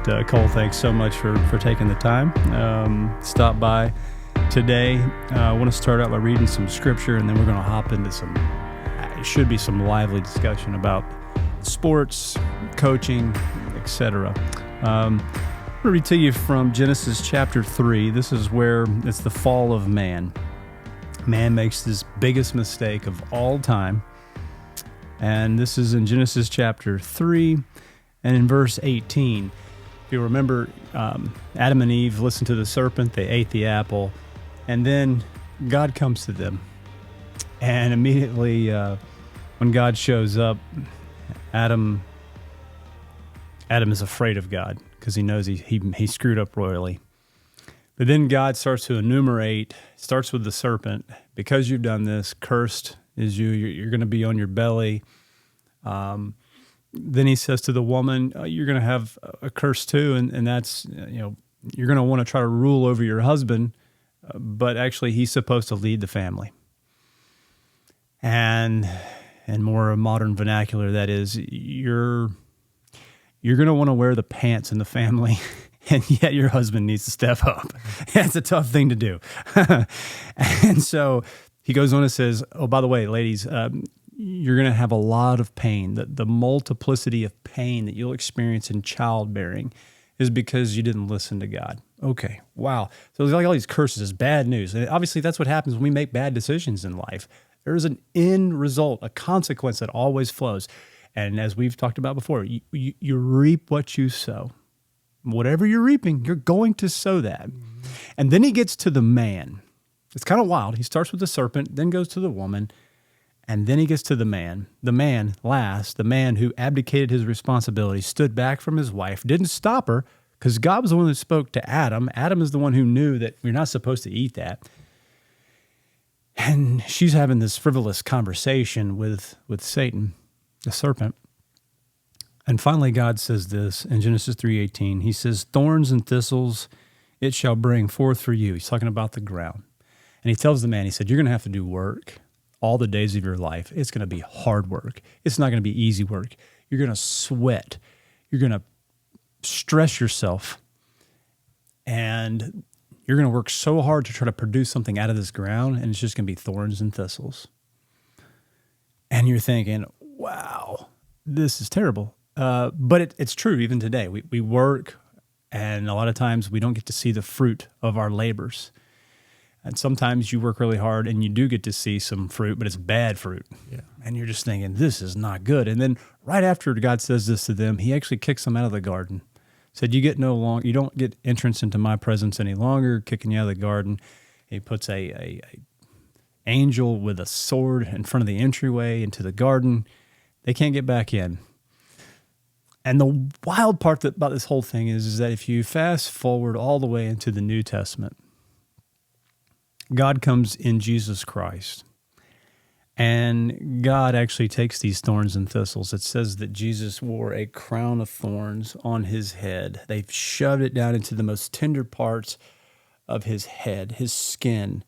But Cole, thanks so much for taking the time. Stop by today. I want to start out by reading some scripture, and then we're going to hop into it should be some lively discussion about sports, coaching, etc. I'm going to read to you from Genesis chapter 3. This is where it's the fall of man. Man makes this biggest mistake of all time. And this is in Genesis chapter 3 and in verse 18. If you remember, Adam and Eve listened to the serpent, they ate the apple, and then God comes to them. And immediately when God shows up, Adam is afraid of God because he knows he screwed up royally. But then God starts to enumerate, starts with the serpent. Because you've done this, cursed is you. You're going to be on your belly. Then he says to the woman, you're going to have a curse too, and that's, you're going to want to try to rule over your husband, but actually he's supposed to lead the family. And in more modern vernacular, that is, you're going to want to wear the pants in the family, and yet your husband needs to step up. That's a tough thing to do. And so he goes on and says, oh, by the way, ladies, you're going to have a lot of pain. The multiplicity of pain that you'll experience in childbearing is because you didn't listen to God. Okay, wow. So there's like all these curses, it's bad news. And obviously, that's what happens when we make bad decisions in life. There's an end result, a consequence that always flows. And as we've talked about before, you reap what you sow. Whatever you're reaping, you're going to sow that. Mm-hmm. And then he gets to the man. It's kind of wild. He starts with the serpent, then goes to the woman, and then he gets to the man. The man last, the man who abdicated his responsibility, stood back from his wife, didn't stop her, because God was the one who spoke to Adam. Adam is the one who knew that we're not supposed to eat that. And she's having this frivolous conversation with Satan, the serpent. And finally God says this in Genesis 3:18. He says, thorns and thistles it shall bring forth for you. He's talking about the ground. And he tells the man, he said, you're going to have to do work all the days of your life. It's going to be hard work. It's not going to be easy work. You're going to sweat. You're going to stress yourself. And you're going to work so hard to try to produce something out of this ground, and it's just going to be thorns and thistles. And you're thinking, wow, this is terrible. But it's true even today. We work, and a lot of times we don't get to see the fruit of our labors. And sometimes you work really hard and you do get to see some fruit, but it's bad fruit. Yeah. And you're just thinking, this is not good. And then right after God says this to them, he actually kicks them out of the garden. Said, you don't get entrance into my presence any longer, kicking you out of the garden. He puts a angel with a sword in front of the entryway into the garden. They can't get back in. And the wild part about this whole thing is that if you fast forward all the way into the New Testament, God comes in Jesus Christ, and God actually takes these thorns and thistles. It says that Jesus wore a crown of thorns on his head. They've shoved it down into the most tender parts of his head, his skin.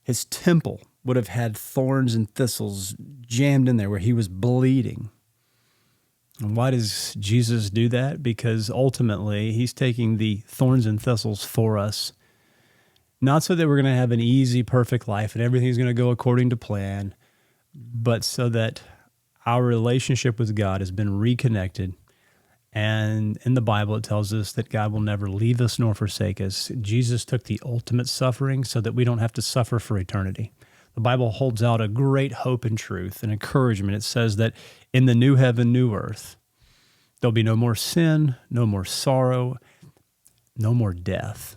His temple would have had thorns and thistles jammed in there where he was bleeding. And why does Jesus do that? Because ultimately, he's taking the thorns and thistles for us. Not so that we're going to have an easy, perfect life and everything's going to go according to plan, but so that our relationship with God has been reconnected. And in the Bible, it tells us that God will never leave us nor forsake us. Jesus took the ultimate suffering so that we don't have to suffer for eternity. The Bible holds out a great hope and truth and encouragement. It says that in the new heaven, new earth, there'll be no more sin, no more sorrow, no more death.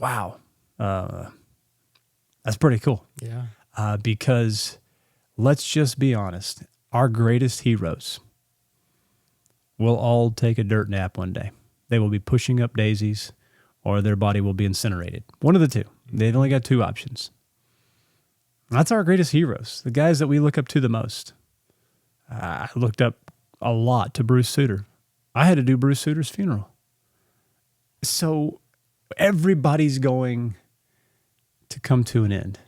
Wow. That's pretty cool. Yeah. Because let's just be honest, our greatest heroes will all take a dirt nap one day. They will be pushing up daisies or their body will be incinerated. One of the two. They've only got two options. That's our greatest heroes, the guys that we look up to the most. I looked up a lot to Bruce Sutter. I had to do Bruce Sutter's funeral. So everybody's going to come to an end.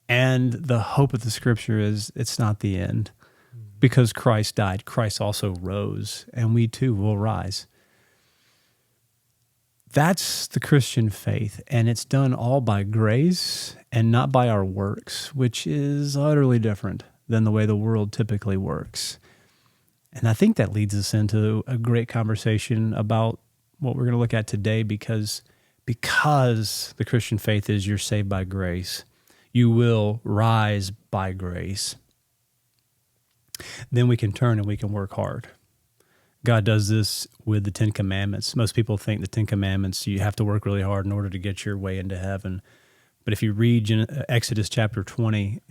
And the hope of the scripture is it's not the end. because Christ died, Christ also rose, and we too will rise. That's the Christian faith, and it's done all by grace and not by our works, which is utterly different than the way the world typically works. And I think that leads us into a great conversation about what we're going to look at today, because the Christian faith is you're saved by grace. You will rise by grace. Then we can turn and we can work hard. God does this with the Ten Commandments. Most people think the Ten Commandments, you have to work really hard in order to get your way into heaven. But if you read Exodus chapter 20,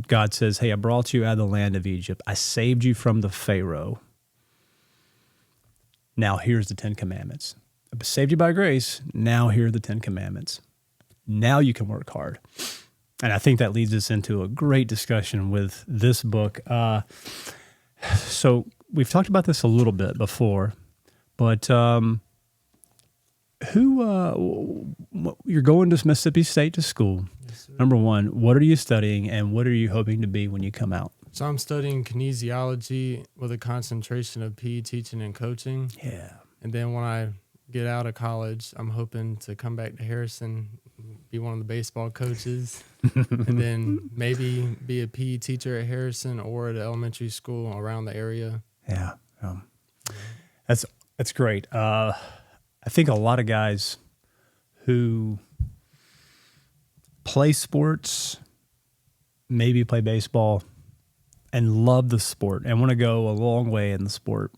God says, hey, I brought you out of the land of Egypt. I saved you from the Pharaoh. Now here's the Ten Commandments. I saved you by grace. Now here are the Ten Commandments. Now you can work hard. And I think that leads us into a great discussion with this book. So we've talked about this a little bit before, but you're going to Mississippi State to school. Yes, sir. Number one, what are you studying, and what are you hoping to be when you come out? So I'm studying kinesiology with a concentration of PE teaching and coaching. Yeah. And then when I get out of college, I'm hoping to come back to Harrison, be one of the baseball coaches, and then maybe be a PE teacher at Harrison or at an elementary school around the area. Yeah. That's great. I think a lot of guys who play sports, maybe play baseball, and love the sport and want to go a long way in the sport,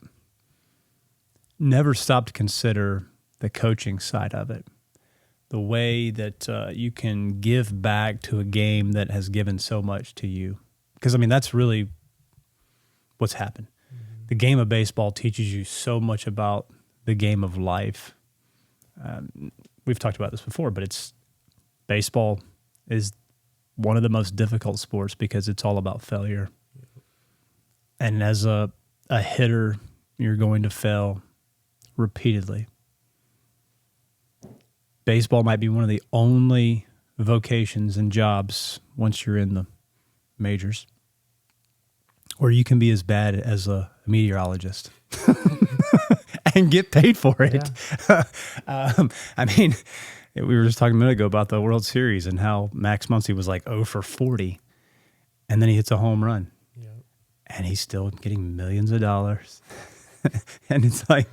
never stop to consider the coaching side of it. The way that you can give back to a game that has given so much to you. Because, I mean, that's really what's happened. Mm-hmm. The game of baseball teaches you so much about the game of life. We've talked about this before, but baseball is one of the most difficult sports because it's all about failure. And as a hitter, you're going to fail repeatedly. Baseball might be one of the only vocations and jobs once you're in the majors where you can be as bad as a meteorologist and get paid for it. Yeah. I mean, we were just talking a minute ago about the World Series and how Max Muncy was like 0 for 40, and then he hits a home run. Yep. And he's still getting millions of dollars. And it's like,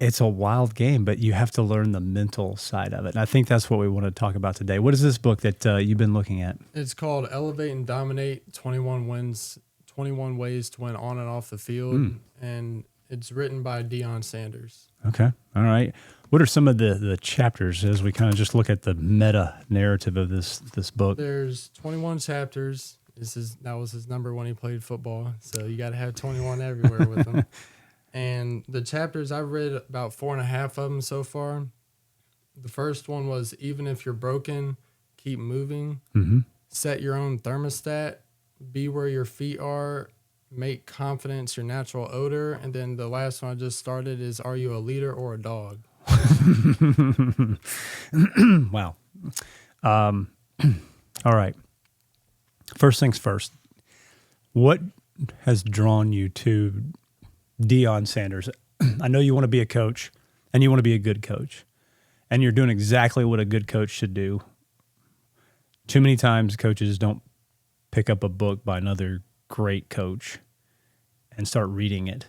it's a wild game, but you have to learn the mental side of it. And I think that's what we want to talk about today. What is this book that you've been looking at? It's called Elevate and Dominate, 21 Ways to Win On and Off the Field. And it's written by Deion Sanders. Okay. All right. What are some of the chapters as we kind of just look at the meta narrative of this book? There's 21 chapters. That was his number when he played football. So you got to have 21 everywhere with him. And the chapters, I've read about 4.5 of them so far. The first one was, even if you're broken, keep moving. Mm-hmm. Set your own thermostat. Be where your feet are. Make confidence your natural odor. And then the last one I just started is, are you a leader or a dog? Wow. All right. First things first. What has drawn you to Deion Sanders? I know you want to be a coach, and you want to be a good coach, and you're doing exactly what a good coach should do. Too many times coaches don't pick up a book by another great coach and start reading it.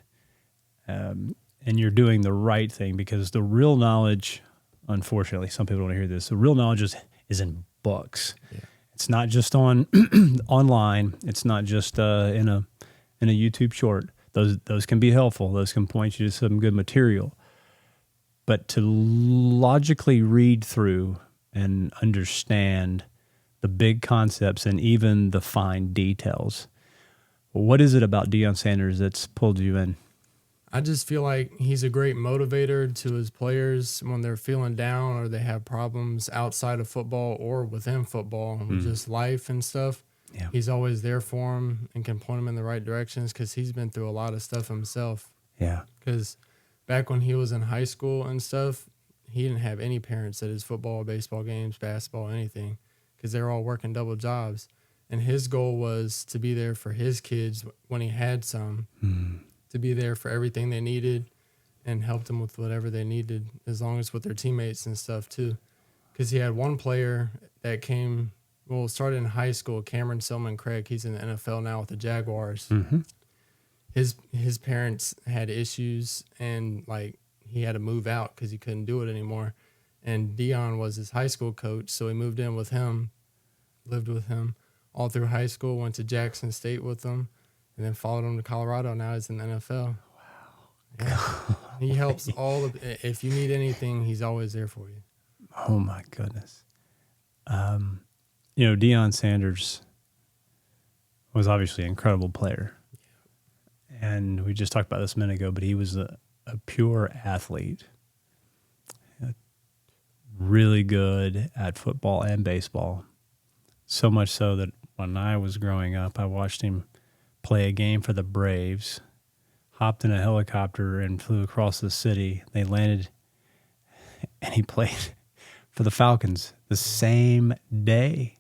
And you're doing the right thing, because the real knowledge, unfortunately, some people don't want to hear this, the real knowledge is in books. Yeah. It's not just on online. It's not just in a YouTube short. Those can be helpful. Those can point you to some good material. But to logically read through and understand the big concepts and even the fine details, what is it about Deion Sanders that's pulled you in? I just feel like he's a great motivator to his players when they're feeling down or they have problems outside of football or within football with just life and stuff. Yeah. He's always there for them and can point them in the right directions because he's been through a lot of stuff himself. Yeah. Because back when he was in high school and stuff, he didn't have any parents at his football, baseball games, basketball, anything, because they were all working double jobs. And his goal was to be there for his kids when he had some, to be there for everything they needed and help them with whatever they needed, as long as with their teammates and stuff too. Because he had one player that started in high school, Cameron Selman Craig. He's in the NFL now with the Jaguars. Mm-hmm. His parents had issues, and like he had to move out because he couldn't do it anymore. And Dion was his high school coach, so he moved in with him, lived with him all through high school, went to Jackson State with him, and then followed him to Colorado. Now he's in the NFL. Wow. Yeah. He helps if you need anything, he's always there for you. Oh, my goodness. Deion Sanders was obviously an incredible player. And we just talked about this a minute ago, but he was a pure athlete. Really good at football and baseball. So much so that when I was growing up, I watched him play a game for the Braves, hopped in a helicopter and flew across the city. They landed, and he played for the Falcons the same day.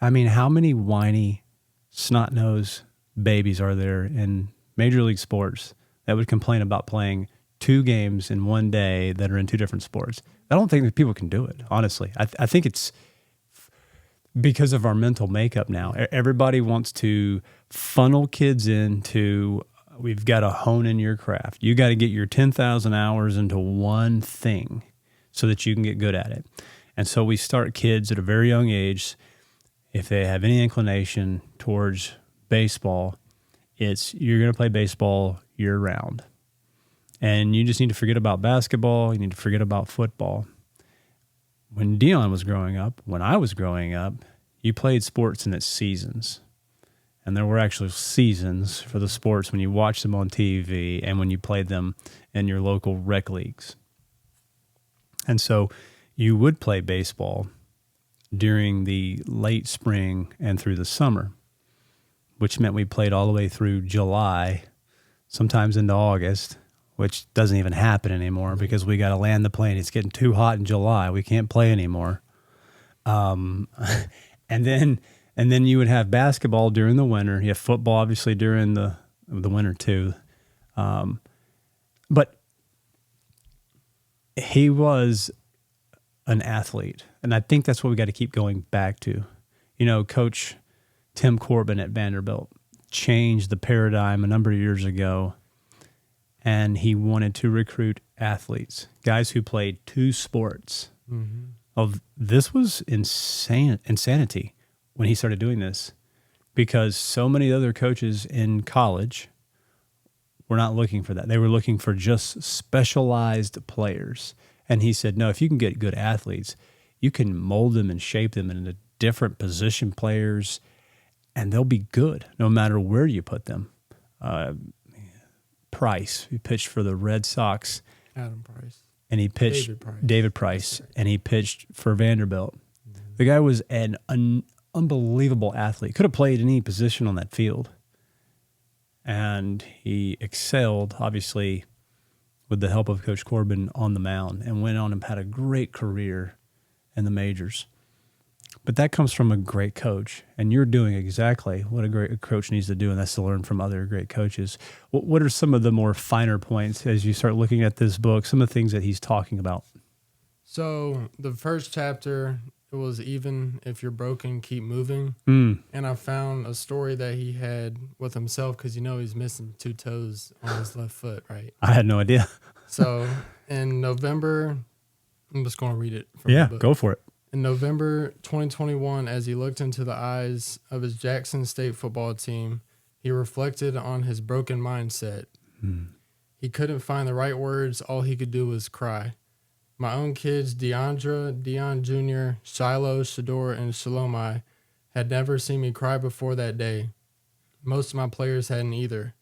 I mean, how many whiny, snot-nosed babies are there in Major League sports that would complain about playing 2 games in one day that are in 2 different sports? I don't think that people can do it, honestly. I think it's because of our mental makeup now. Everybody wants to funnel kids into, we've got to hone in your craft. You got to get your 10,000 hours into one thing so that you can get good at it. And so we start kids at a very young age, if they have any inclination towards baseball, you're going to play baseball year-round. And you just need to forget about basketball. You need to forget about football. When Dion was growing up, when I was growing up, you played sports in its seasons. And there were actually seasons for the sports when you watched them on TV and when you played them in your local rec leagues. And so you would play baseball during the late spring and through the summer, which meant we played all the way through July, sometimes into August, which doesn't even happen anymore because we got to land the plane. It's getting too hot in July. We can't play anymore. And then you would have basketball during the winter. You have football, obviously, during the winter too. But he was an athlete, and I think that's what we got to keep going back to. Coach Tim Corbin at Vanderbilt changed the paradigm a number of years ago, and he wanted to recruit athletes, guys who played 2 sports. Mm-hmm. This was insanity when he started doing this, because so many other coaches in college were not looking for that. They were looking for just specialized players. And he said, no, if you can get good athletes, you can mold them and shape them into different position players, and they'll be good no matter where you put them. Price, he pitched for the Red Sox. Adam Price. And he pitched David Price, and he pitched for Vanderbilt. Mm-hmm. The guy was an unbelievable athlete. Could have played any position on that field. And he excelled, obviously, with the help of Coach Corbin on the mound, and went on and had a great career in the majors. But that comes from a great coach, and you're doing exactly what a great coach needs to do, and that's to learn from other great coaches. What are some of the more finer points as you start looking at this book, some of the things that he's talking about? So the first chapter, it was even if you're broken, keep moving. And I found a story that he had with himself because, he's missing 2 toes on his left foot, right? I had no idea. So in November, I'm just going to read it from the book. Go for it. In November 2021, as he looked into the eyes of his Jackson State football team, he reflected on his broken mindset. He couldn't find the right words. All he could do was cry. My own kids, Deandra, Dion Jr., Shiloh, Shador, and Shalomai, had never seen me cry before that day. Most of my players hadn't either.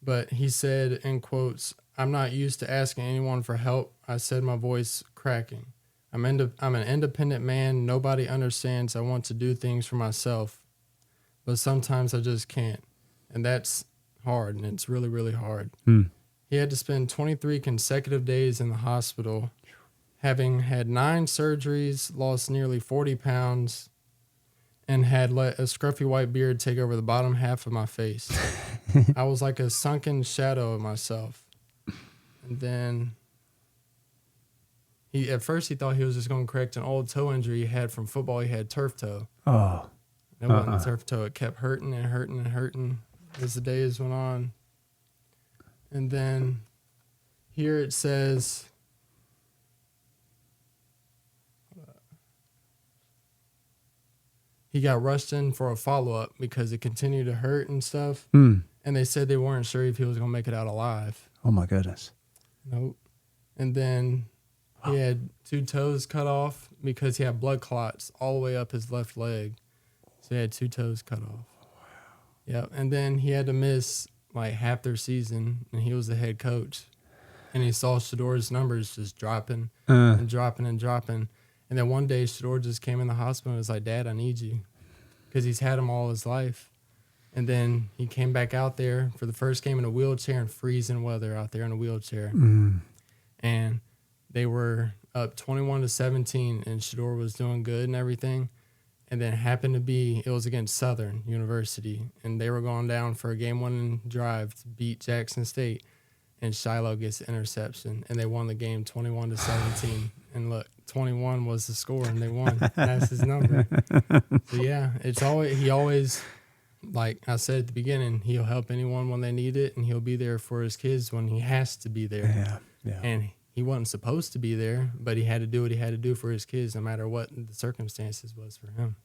But he said, in quotes, I'm not used to asking anyone for help. I said, my voice cracking. I'm an independent man. Nobody understands. I want to do things for myself, but sometimes I just can't. And that's hard, and it's really, really hard. He had to spend 23 consecutive days in the hospital, having had 9 surgeries, lost nearly 40 pounds, and had let a scruffy white beard take over the bottom half of my face. I was like a sunken shadow of myself. And then at first he thought he was just going to correct an old toe injury he had from football. He had turf toe. Oh. It wasn't turf toe. It kept hurting and hurting and hurting as the days went on. And then here it says, he got rushed in for a follow-up because it continued to hurt and stuff. And they said they weren't sure if he was going to make it out alive. Oh, my goodness. Nope. And then he had 2 toes cut off because he had blood clots all the way up his left leg. So he had 2 toes cut off. Wow. Yep. And then he had to miss like half their season, and he was the head coach. And he saw Shador's numbers just dropping and dropping and dropping. And then one day Shador just came in the hospital and was like, "Dad, I need you." Because he's had him all his life. And then he came back out there for the first game in a wheelchair in freezing weather out there in a wheelchair. And they were up 21-17, and Shador was doing good and everything. And then it was against Southern University, and they were going down for a game-winning drive to beat Jackson State. And Shiloh gets the interception, and they won the game 21-17. And look, 21 was the score, and they won. That's his number. So yeah, he always, like I said at the beginning, he'll help anyone when they need it, and he'll be there for his kids when he has to be there. Yeah. And he wasn't supposed to be there, but he had to do what he had to do for his kids, no matter what the circumstances was for him.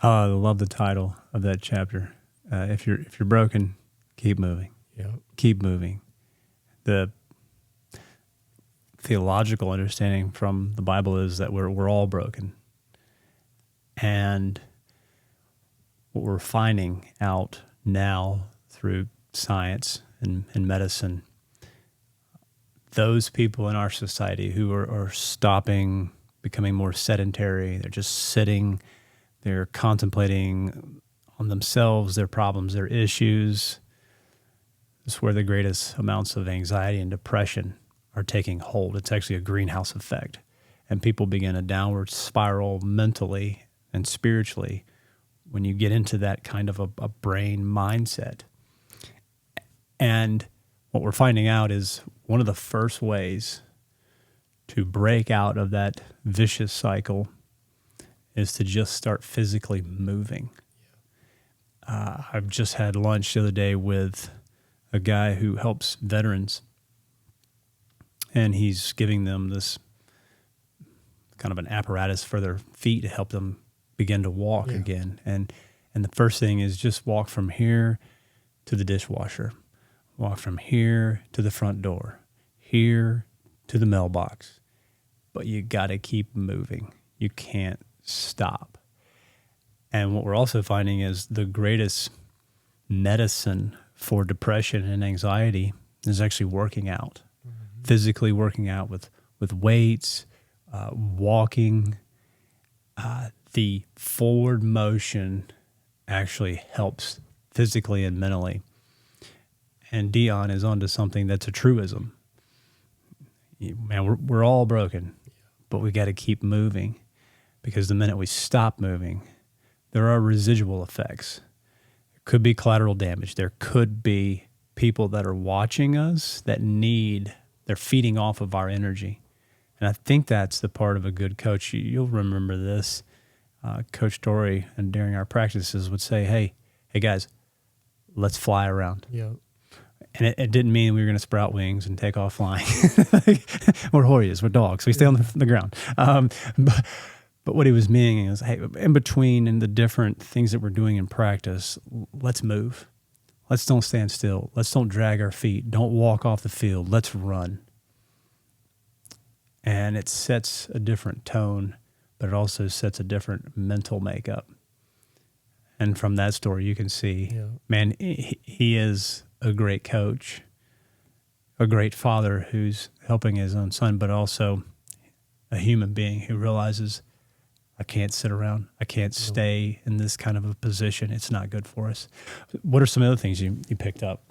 I love the title of that chapter. If you're broken, keep moving. Yep. Keep moving. The theological understanding from the Bible is that we're all broken. And what we're finding out now through science and medicine, those people in our society who are stopping, becoming more sedentary, they're just sitting, they're contemplating on themselves, their problems, their issues. This is where the greatest amounts of anxiety and depression are taking hold. It's actually a greenhouse effect. And people begin a downward spiral mentally and spiritually when you get into that kind of a brain mindset. And what we're finding out is one of the first ways to break out of that vicious cycle is to just start physically moving. I've just had lunch the other day with a guy who helps veterans, and he's giving them this kind of an apparatus for their feet to help them begin to walk again. And the first thing is just walk from here to the dishwasher, walk from here to the front door, here to the mailbox. But you got to keep moving. You can't stop. And what we're also finding is the greatest medicine for depression and anxiety is actually working out, physically working out with weights, walking. The forward motion actually helps physically and mentally. And Dion is onto something that's a truism. Man, we're all broken, but we got to keep moving, because the minute we stop moving, there are residual effects. There could be collateral damage. There could be people that are watching us that they're feeding off of our energy. And I think that's the part of a good coach. You'll remember this. Coach Dory, and during our practices, would say, hey guys, let's fly around. Yep. And it didn't mean we were going to sprout wings and take off flying. We're Warriors, we're dogs. We stay on the ground. But what he was meaning is, hey, in between and the different things that we're doing in practice, let's move. Let's don't stand still. Let's don't drag our feet. Don't walk off the field. Let's run. And it sets a different tone, but it also sets a different mental makeup. And from that story, you can see, man, he is a great coach, a great father who's helping his own son, but also a human being who realizes, I can't sit around. I can't stay in this kind of a position. It's not good for us. What are some other things you picked up?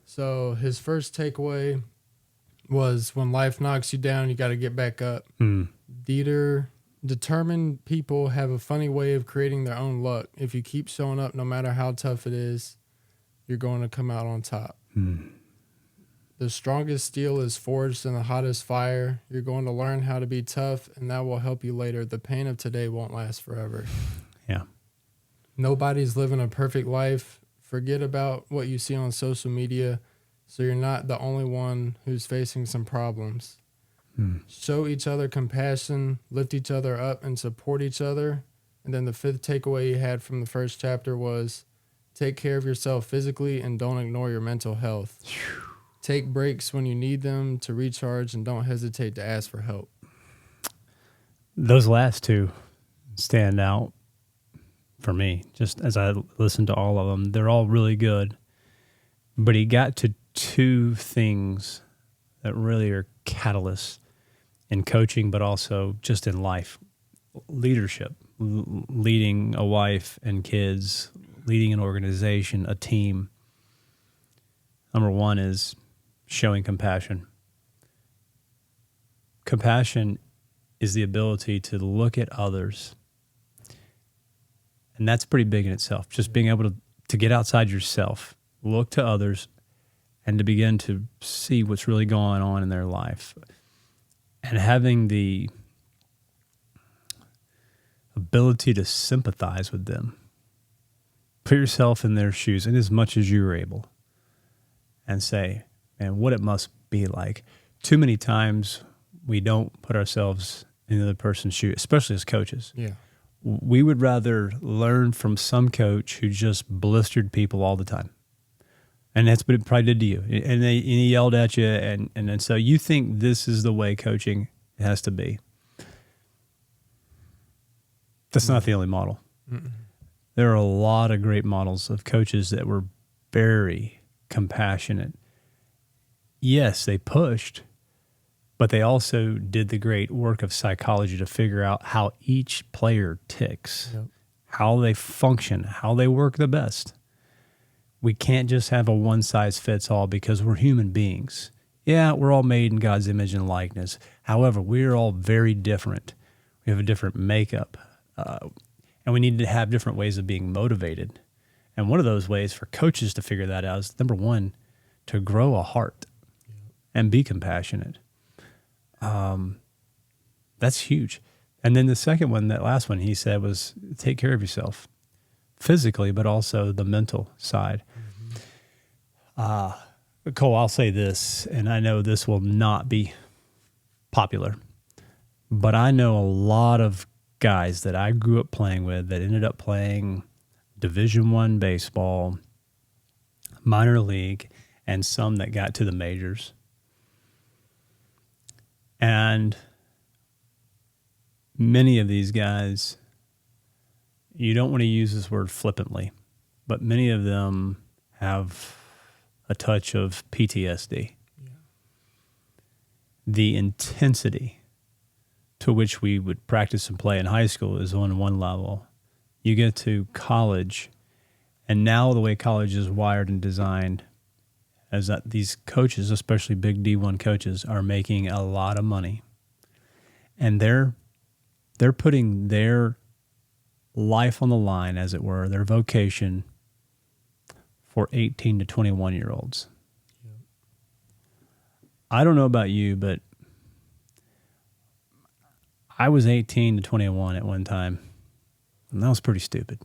So his first takeaway was, when life knocks you down, you got to get back up. Dieter Determined people have a funny way of creating their own luck. If you keep showing up, no matter how tough it is, you're going to come out on top. The strongest steel is forged in the hottest fire. You're going to learn how to be tough, and that will help you later. The pain of today won't last forever. Yeah. Nobody's living a perfect life. Forget about what you see on social media, so you're not the only one who's facing some problems. Show each other compassion, lift each other up, and support each other. And then the fifth takeaway you had from the first chapter was take care of yourself physically and don't ignore your mental health. Take breaks when you need them to recharge and don't hesitate to ask for help. Those last two stand out for me, just as I listened to all of them. They're all really good. But he got to two things that really are catalysts in coaching, but also just in life. Leadership, leading a wife and kids, leading an organization, a team. Number one is showing compassion. Compassion is the ability to look at others. And that's pretty big in itself. Just being able to get outside yourself, look to others, and to begin to see what's really going on in their life. And having the ability to sympathize with them. Put yourself in their shoes, in as much as you're able, and say, man, what it must be like. Too many times we don't put ourselves in the other person's shoes, especially as coaches. Yeah. We would rather learn from some coach who just blistered people all the time. And that's what it probably did to you. And he yelled at you, and so you think this is the way coaching has to be. That's not the only model. There are a lot of great models of coaches that were very compassionate. Yes, they pushed, but they also did the great work of psychology to figure out how each player ticks, how they function, how they work the best. We can't just have a one-size-fits-all because we're human beings. Yeah, we're all made in God's image and likeness. However, we're all very different. We have a different makeup, and we need to have different ways of being motivated. And one of those ways for coaches to figure that out is, number one, to grow a heart and be compassionate. That's huge. And then the second one, that last one he said was take care of yourself physically, but also the mental side. Cole, I'll say this, and I know this will not be popular, but I know a lot of guys that I grew up playing with that ended up playing Division I baseball, minor league, and some that got to the majors. And many of these guys, you don't want to use this word flippantly, but many of them have a touch of PTSD. The intensity to which we would practice and play in high school is on one level. You get to college, and now the way college is wired and designed is that these coaches, especially big D1 coaches, are making a lot of money. And they're putting their life on the line, as it were, their vocation for 18 to 21-year-olds. I don't know about you, but I was 18 to 21 at one time, and that was pretty stupid.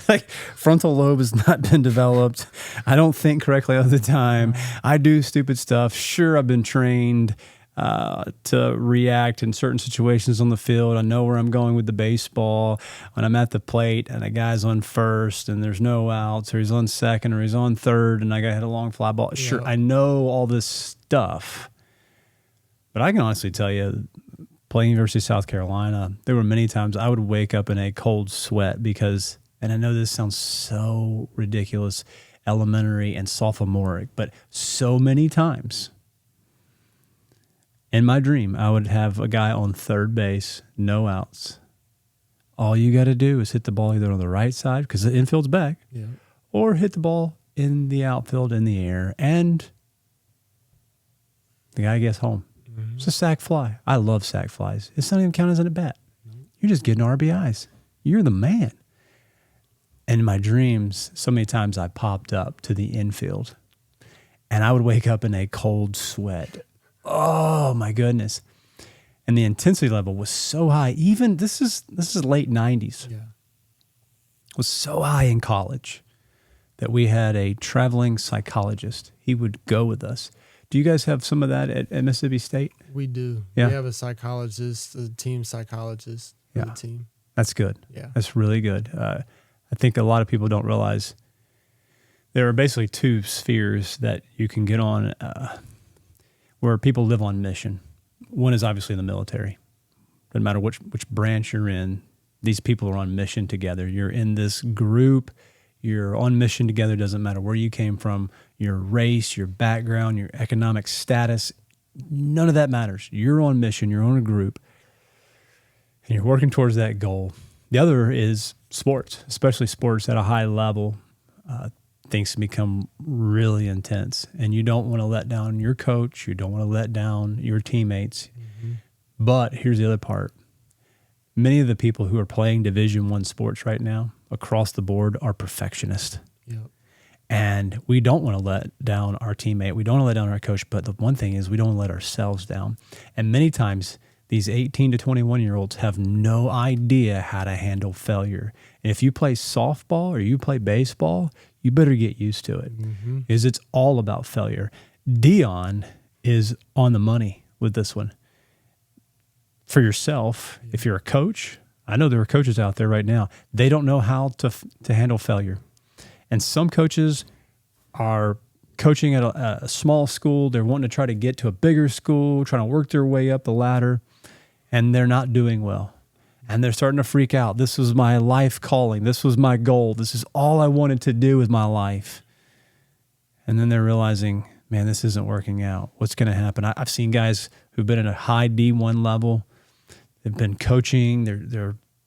Like, frontal lobe has not been developed. I don't think correctly all the time. I do stupid stuff. Sure, I've been trained to react in certain situations on the field. I know where I'm going with the baseball. When I'm at the plate and a guy's on first and there's no outs, or he's on second, or he's on third, and I got to hit a long fly ball. Sure, I know all this stuff. But I can honestly tell you, playing University of South Carolina, there were many times I would wake up in a cold sweat because, and I know this sounds so ridiculous, elementary and sophomoric, but so many times in my dream, I would have a guy on third base, no outs. All you got to do is hit the ball either on the right side, because the infield's back, or hit the ball in the outfield in the air, and the guy gets home. It's a sack fly. I love sack flies. It's not even counted as a bat. You're just getting RBIs. You're the man. And in my dreams, so many times I popped up to the infield and I would wake up in a cold sweat. Oh my goodness. And the intensity level was so high. Even this is late 90s. Yeah. It was so high in college that we had a traveling psychologist. He would go with us. Do you guys have some of that at Mississippi State? We do. Yeah. We have a psychologist, a team psychologist for the team. That's good. Yeah. That's really good. I think a lot of people don't realize there are basically two spheres that you can get on where people live on mission. One is obviously the military. Doesn't matter which branch you're in, these people are on mission together. You're in this group. You're on mission together. Doesn't matter where you came from, your race, your background, your economic status. None of that matters. You're on mission. You're on a group. And you're working towards that goal. The other is sports, especially sports at a high level. Things can become really intense. And you don't want to let down your coach. You don't want to let down your teammates. Mm-hmm. But here's the other part. Many of the people who are playing Division I sports right now across the board are perfectionists. Yep. And we don't want to let down our teammate. We don't want to let down our coach. But the one thing is we don't want to let ourselves down. And many times these 18 to 21-year-olds have no idea how to handle failure. And if you play softball or you play baseball, you better get used to it because it's all about failure. Dion is on the money with this one. For yourself, if you're a coach, I know there are coaches out there right now, they don't know how to handle failure. And some coaches are coaching at a small school. They're wanting to try to get to a bigger school, trying to work their way up the ladder, and they're not doing well. And they're starting to freak out. This was my life calling. This was my goal. This is all I wanted to do with my life. And then they're realizing, man, this isn't working out. What's going to happen? I've seen guys who've been at a high D1 level. They've been coaching.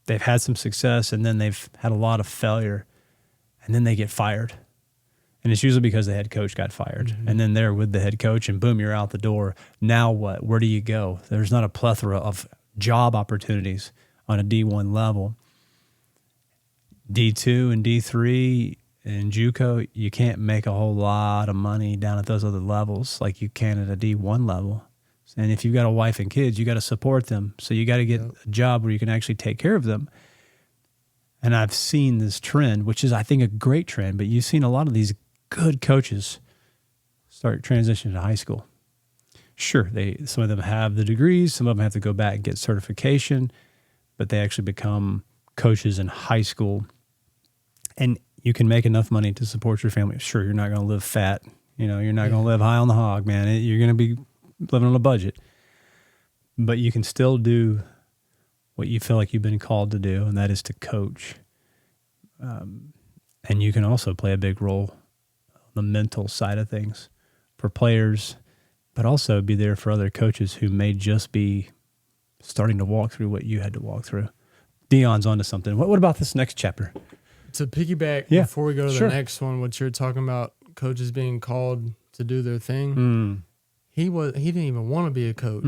They've had some success, and then they've had a lot of failure, and then they get fired. And it's usually because the head coach got fired. Mm-hmm. And then they're with the head coach, and boom, you're out the door. Now what? Where do you go? There's not a plethora of job opportunities on a D1 level. D2 and D3 and JUCO, you can't make a whole lot of money down at those other levels like you can at a D1 level. And if you've got a wife and kids, you got to support them. So you got to get a job where you can actually take care of them. And I've seen this trend, which is, I think, a great trend, but you've seen a lot of these good coaches start transitioning to high school. Sure, some of them have the degrees, some of them have to go back and get certification, but they actually become coaches in high school. And you can make enough money to support your family. Sure, you're not going to live fat. You're not going to live high on the hog, man. You're going to be living on a budget. But you can still do what you feel like you've been called to do, and that is to coach. And you can also play a big role on the mental side of things for players, but also be there for other coaches who may just be starting to walk through what you had to walk through. Dion's onto something. What about this next chapter? To piggyback, before we go to the next one, what you're talking about, coaches being called to do their thing, he didn't even want to be a coach.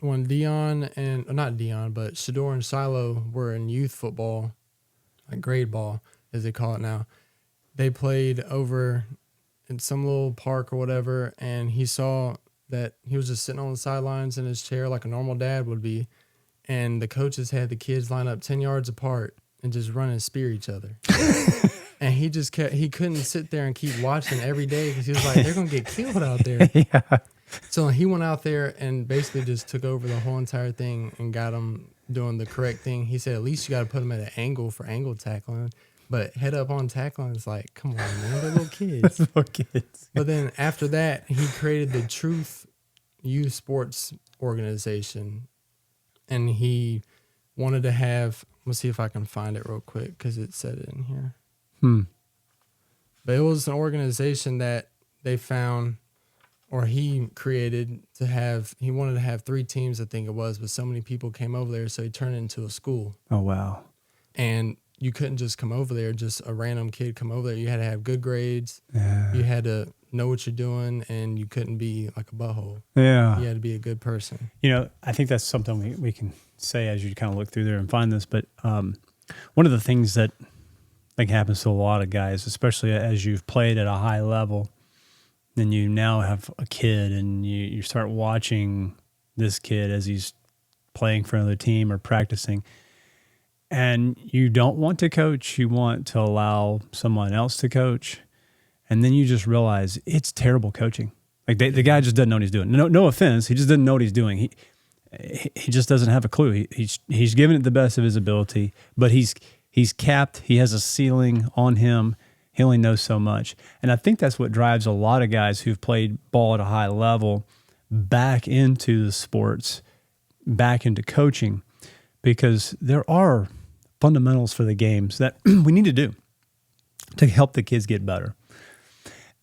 When Dion but Shador and Shiloh were in youth football, like grade ball, as they call it now, they played over in some little park or whatever, and he saw that he was just sitting on the sidelines in his chair like a normal dad would be, and the coaches had the kids line up 10 yards apart and just run and spear each other. And he couldn't sit there and keep watching every day because he was like, they're going to get killed out there. Yeah. So he went out there and basically just took over the whole entire thing and got them doing the correct thing. He said, at least you got to put them at an angle for angle tackling. But head up on tackling is like, come on, man, they're little kids. Little kids. But then after that, he created the Truth Youth Sports Organization. And he wanted to have, let's see if I can find it real quick because it said it in here. But it was an organization that they found, or he created to have, he wanted to have 3 teams, I think it was, but so many people came over there, so he turned it into a school. Oh, wow. And you couldn't just come over there, just a random kid come over there. You had to have good grades. Yeah. You had to know what you're doing, and you couldn't be like a butthole. Yeah. You had to be a good person. I think that's something we can say as you kind of look through there and find this. But one of the things that I think happens to a lot of guys, especially as you've played at a high level, and you now have a kid, and you start watching this kid as he's playing for another team or practicing, and you don't want to coach, you want to allow someone else to coach, and then you just realize it's terrible coaching. Like the guy just doesn't know what he's doing. No offense, he just doesn't know what he's doing. He just doesn't have a clue. He's given it the best of his ability, but he's capped. He has a ceiling on him. He only knows so much. And I think that's what drives a lot of guys who've played ball at a high level back into the sports, back into coaching, because there are fundamentals for the games that we need to do to help the kids get better.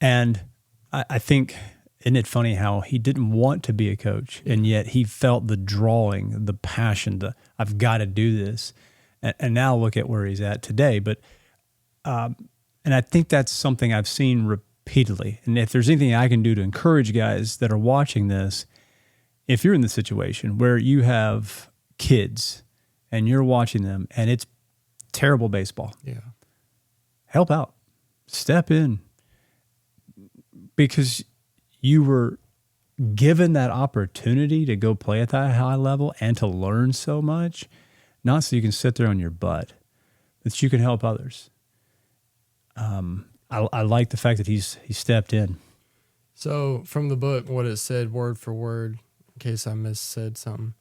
And I think, isn't it funny how he didn't want to be a coach, and yet he felt the drawing, the passion, I've got to do this. And now look at where he's at today. But and I think that's something I've seen repeatedly. And if there's anything I can do to encourage guys that are watching this, if you're in the situation where you have kids and you're watching them and it's terrible baseball, help out, step in, because you were given that opportunity to go play at that high level and to learn so much, not so you can sit there on your butt, but that you can help others. I like the fact that he stepped in. So from the book, what it said word for word, in case I missaid something,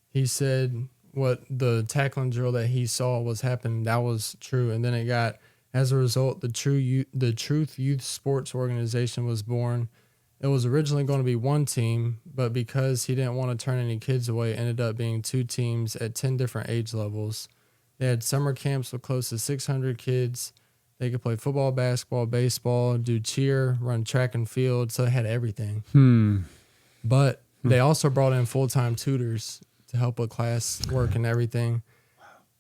he said what the tackling drill that he saw was happening, that was true. And then it got, as a result, the Truth Youth Sports Organization was born. It was originally going to be one team, but because he didn't want to turn any kids away, it ended up being two teams at 10 different age levels. They had summer camps with close to 600 kids. They could play football, basketball, baseball, do cheer, run track and field, so they had everything. But they also brought in full-time tutors to help with class work and everything.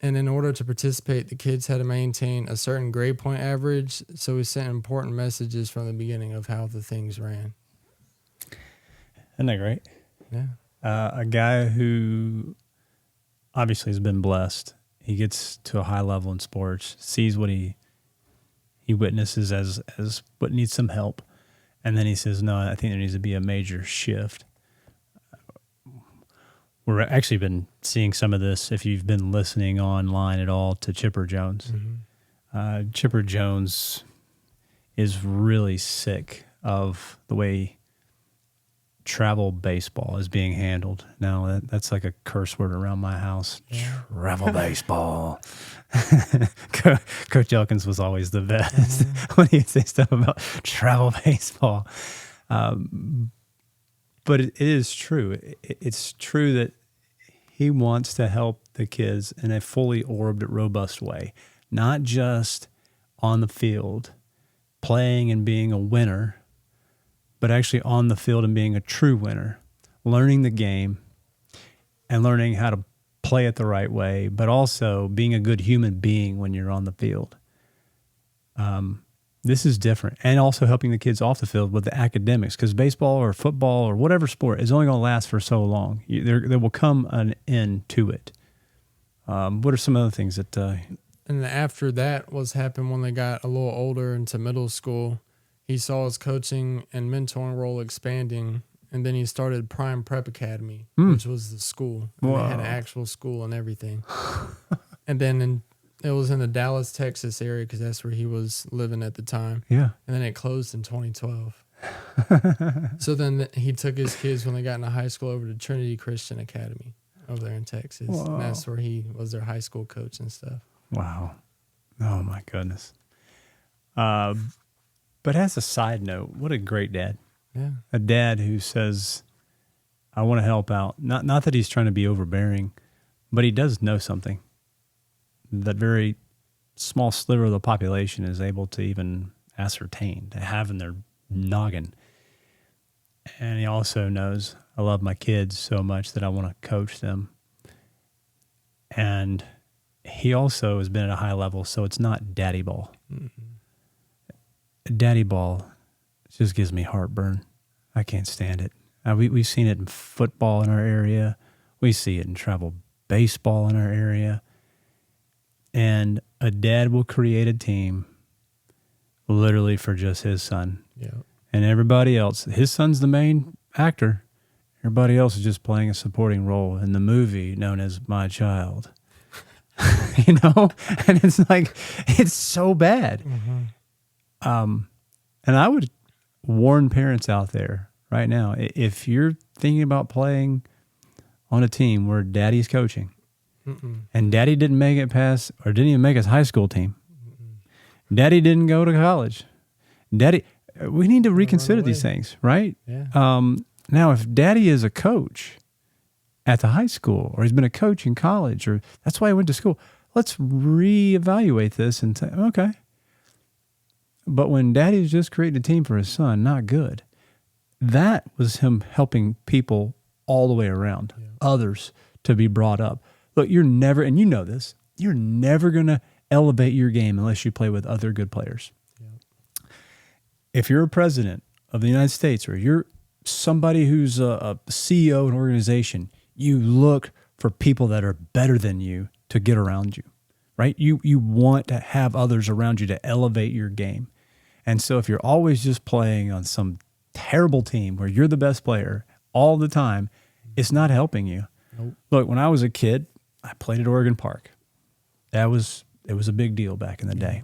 And in order to participate, the kids had to maintain a certain grade point average, so we sent important messages from the beginning of how the things ran. Isn't that great? Yeah. A guy who obviously has been blessed. He gets to a high level in sports, sees what he witnesses as what needs some help, and then he says, no, I think there needs to be a major shift. We're actually been seeing some of this, if you've been listening online at all, to Chipper Jones. Mm-hmm. Chipper Jones is really sick of the way travel baseball is being handled. Now, that's like a curse word around my house. Yeah. Travel baseball. Coach Elkins was always the best when he'd say stuff about travel baseball. But it is true. It's true that he wants to help the kids in a fully orbed, robust way, not just on the field, playing and being a winner, but actually on the field and being a true winner, learning the game and learning how to play it the right way, but also being a good human being when you're on the field. This is different. And also helping the kids off the field with the academics, because baseball or football or whatever sport is only going to last for so long. There will come an end to it. What are some other things that... And after that was happened when they got a little older into middle school, he saw his coaching and mentoring role expanding, and then he started Prime Prep Academy, which was the school. And they had an actual school and everything. And then it was in the Dallas, Texas area, because that's where he was living at the time. Yeah. And then it closed in 2012. So then he took his kids when they got into high school over to Trinity Christian Academy over there in Texas. Whoa. And that's where he was their high school coach and stuff. Wow. Oh, my goodness. But as a side note, what a great dad. Yeah. A dad who says, I want to help out. Not that he's trying to be overbearing, but he does know something that very small sliver of the population is able to even ascertain, to have in their noggin. And he also knows, I love my kids so much that I want to coach them. And he also has been at a high level, so it's not daddy ball. Mm-hmm. Daddy ball just gives me heartburn. I can't stand it. We've seen it in football in our area. We see it in travel baseball in our area. And a dad will create a team literally for just his son. Yeah. And everybody else, his son's the main actor. Everybody else is just playing a supporting role in the movie known as My Child. You know? And it's like, it's so bad. Mm-hmm. And I would warn parents out there right now, if you're thinking about playing on a team where daddy's coaching, and daddy didn't make it past, or didn't even make his high school team, daddy didn't go to college, daddy, we need to reconsider these things, right? Yeah. Now, if daddy is a coach at the high school, or he's been a coach in college, or that's why he went to school, let's reevaluate this and say, okay. But when daddy's just created a team for his son, not good. That was him helping people all the way around, others to be brought up. Look, you're never, and you know this, you're never going to elevate your game unless you play with other good players. Yeah. If you're a president of the United States, or you're somebody who's a CEO of an organization, you look for people that are better than you to get around you, right? You want to have others around you to elevate your game. And so if you're always just playing on some terrible team where you're the best player all the time, it's not helping you. Nope. Look, when I was a kid, I played at Oregon Park. It was a big deal back in the day.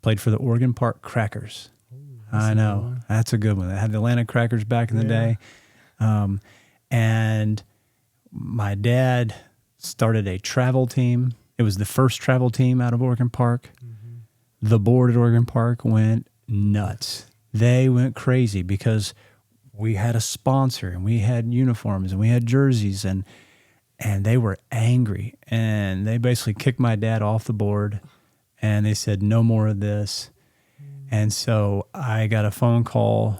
Played for the Oregon Park Crackers. Ooh, I know. That's a good one. I had the Atlanta Crackers back in the day. And my dad started a travel team. It was the first travel team out of Oregon Park. Mm-hmm. The board at Oregon Park went nuts. They went crazy because we had a sponsor, and we had uniforms, and we had jerseys, and they were angry. And they basically kicked my dad off the board, and they said, no more of this. And so I got a phone call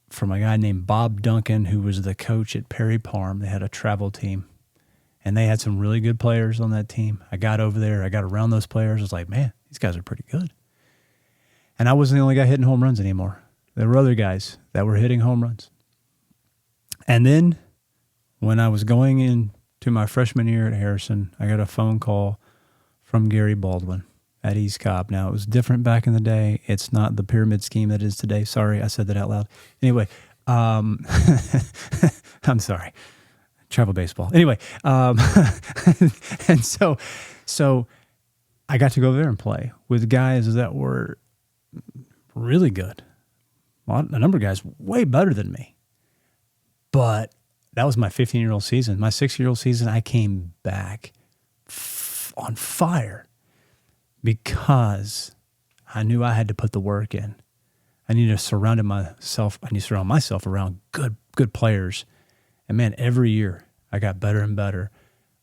from a guy named Bob Duncan, who was the coach at Perry Parm. They had a travel team, and they had some really good players on that team. I got over there. I got around those players. I was like, man, these guys are pretty good. And I wasn't the only guy hitting home runs anymore. There were other guys that were hitting home runs. And then when I was going into my freshman year at Harrison, I got a phone call from Gary Baldwin at East Cobb. Now, it was different back in the day. It's not the pyramid scheme that is today. Sorry, I said that out loud. Anyway, I'm sorry. Travel baseball. Anyway, and so I got to go there and play with guys that were really good. A number of guys way better than me. But that was my 15-year-old season. My 6-year-old season, I came back on fire because I knew I had to put the work in. I needed to surround myself around good players. And man, every year I got better and better.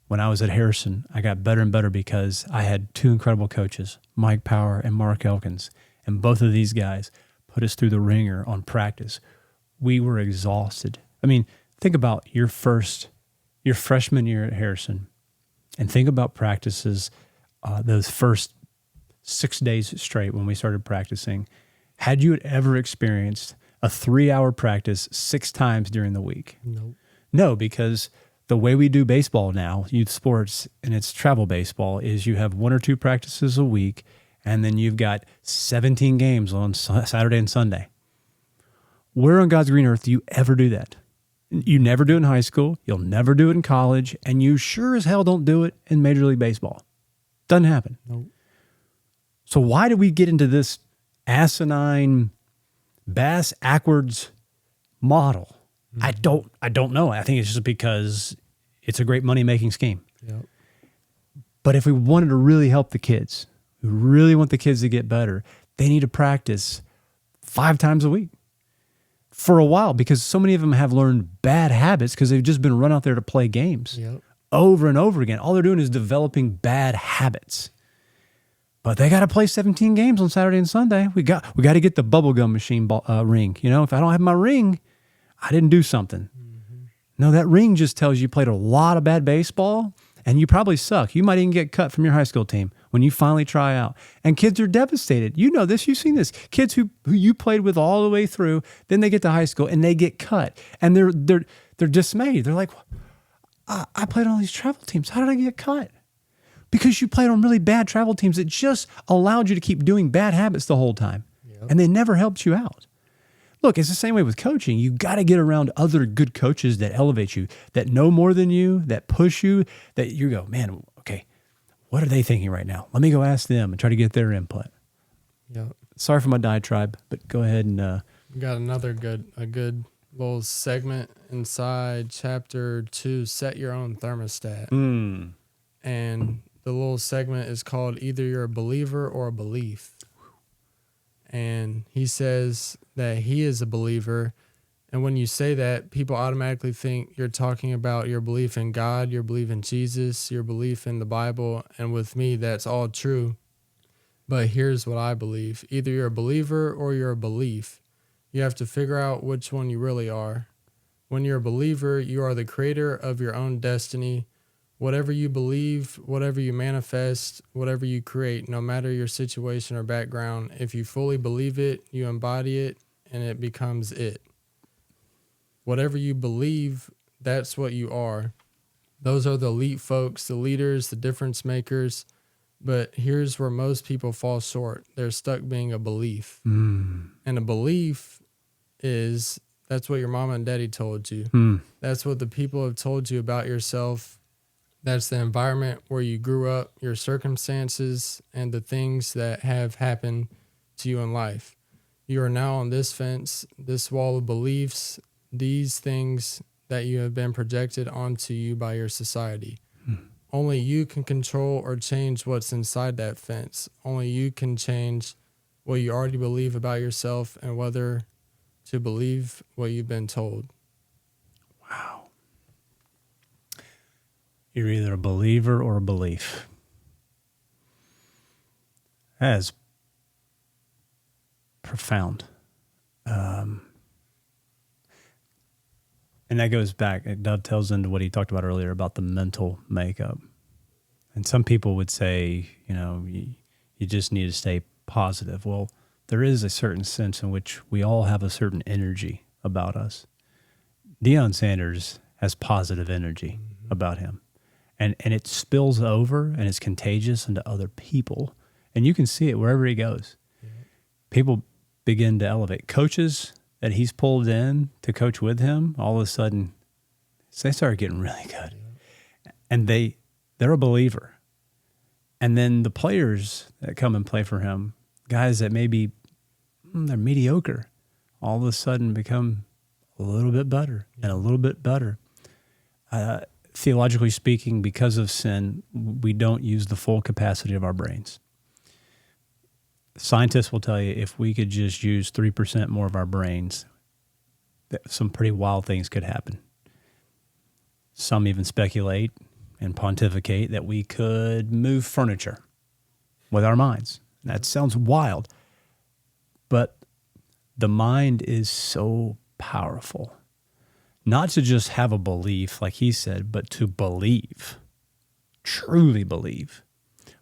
When I was at Harrison, I got better and better because I had two incredible coaches, Mike Power and Mark Elkins. And both of these guys put us through the ringer on practice. We were exhausted. I mean, think about your freshman year at Harrison, and think about practices, those first 6 days straight when we started practicing. Had you ever experienced a 3-hour practice 6 times during the week? Nope. No, because the way we do baseball now, youth sports, and it's travel baseball, is you have 1 or 2 practices a week, and then you've got 17 games on Saturday and Sunday. Where on God's green earth do you ever do that? You never do it in high school. You'll never do it in college. And you sure as hell don't do it in Major League Baseball. Doesn't happen. Nope. So why did we get into this asinine, bass-ackwards model? Mm-hmm. I don't know. I think it's just because it's a great money-making scheme. Yep. But if we wanted to really help the kids, we really want the kids to get better, they need to practice 5 times a week for a while, because so many of them have learned bad habits because they've just been run out there to play games over and over again. All they're doing is developing bad habits. But they got to play 17 games on Saturday and Sunday. We got to get the bubblegum machine ring. You know, if I don't have my ring, I didn't do something. Mm-hmm. No, that ring just tells you played a lot of bad baseball And you probably suck. You might even get cut from your high school team when you finally try out. And kids are devastated. You know this. You've seen this. Kids who you played with all the way through, then they get to high school and they get cut. And they're dismayed. They're like, I played on all these travel teams. How did I get cut? Because you played on really bad travel teams that just allowed you to keep doing bad habits the whole time. Yep. And they never helped you out. Look, it's the same way with coaching. You got to get around other good coaches that elevate you, that know more than you, that push you, that you go, man, okay, what are they thinking right now? Let me go ask them and try to get their input. Yep. Sorry for my diatribe, but go ahead and... We got a good little segment inside chapter 2, Set Your Own Thermostat. And the little segment is called Either You're a Believer or a Belief. And he says that he is a believer. And when you say that, people automatically think you're talking about your belief in God, your belief in Jesus, your belief in the Bible. And with me, that's all true. But here's what I believe. Either you're a believer or you're a belief. You have to figure out which one you really are. When you're a believer, you are the creator of your own destiny. Whatever you believe, whatever you manifest, whatever you create, no matter your situation or background, if you fully believe it, you embody it, and it becomes it. Whatever you believe, that's what you are. Those are the elite folks, the leaders, the difference makers. But here's where most people fall short. They're stuck being a belief. And a belief is, that's what your mama and daddy told you. That's what the people have told you about yourself. That's the environment where you grew up, your circumstances, and the things that have happened to you in life. You are now on this fence, this wall of beliefs, these things that you have been projected onto you by your society. Only you can control or change what's inside that fence. Only you can change what you already believe about yourself and whether to believe what you've been told. Wow. You're either a believer or a belief. That is profound. And that goes back, it dovetails into what he talked about earlier about the mental makeup. And some people would say, you just need to stay positive. Well, there is a certain sense in which we all have a certain energy about us. Deion Sanders has positive energy about him. And it spills over and it's contagious into other people. And you can see it wherever he goes. Yeah. People begin to elevate. Coaches that he's pulled in to coach with him, all of a sudden, they start getting really good. Yeah. And they're a believer. And then the players that come and play for him, guys that maybe they're mediocre, all of a sudden become a little bit better and a little bit better. Theologically speaking, because of sin, we don't use the full capacity of our brains. Scientists will tell you if we could just use 3% more of our brains, that some pretty wild things could happen. Some even speculate and pontificate that we could move furniture with our minds. That sounds wild, but the mind is so powerful. Not to just have a belief, like he said, but to believe, truly believe.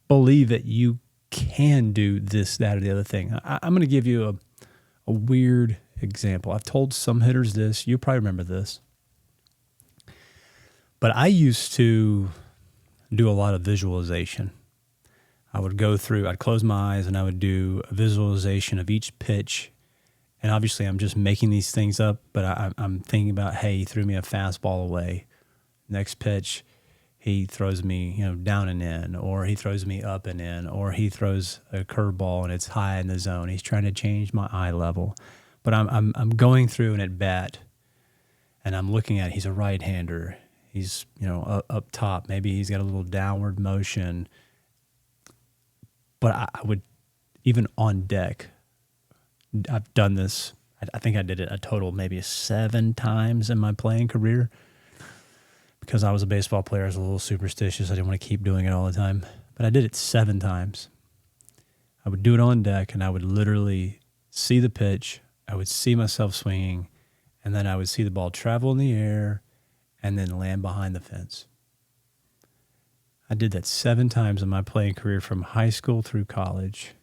Believe that you can do this, that, or the other thing. I'm going to give you a weird example. I've told some hitters this. You probably remember this. But I used to do a lot of visualization. I'd close my eyes and I would do a visualization of each pitch. And obviously I'm just making these things up, but I'm thinking about, hey, he threw me a fastball away. Next pitch, he throws me, down and in, or he throws me up and in, or he throws a curveball and it's high in the zone. He's trying to change my eye level. But I'm going through an at bat and I'm looking at, he's a right-hander. He's, up top. Maybe he's got a little downward motion. But I would, even on deck, I've done this, I think I did it a total maybe 7 times in my playing career. Because I was a baseball player, I was a little superstitious. I didn't want to keep doing it all the time. But I did it 7 times. I would do it on deck, and I would literally see the pitch. I would see myself swinging, and then I would see the ball travel in the air and then land behind the fence. I did that 7 times in my playing career from high school through college,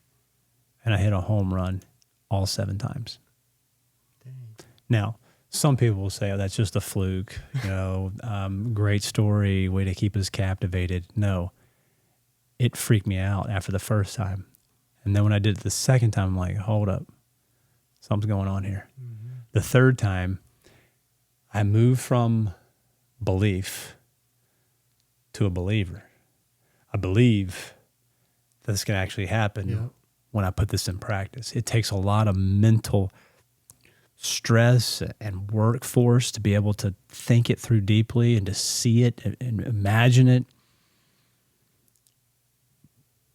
and I hit a home run all 7 times. Dang. Now, some people will say, oh, that's just a fluke, great story, way to keep us captivated. No, it freaked me out after the first time. And then when I did it the second time, I'm like, hold up, something's going on here. Mm-hmm. The third time, I moved from belief to a believer. I believe that this can actually happen when I put this in practice. It takes a lot of mental stress and workforce to be able to think it through deeply and to see it and imagine it.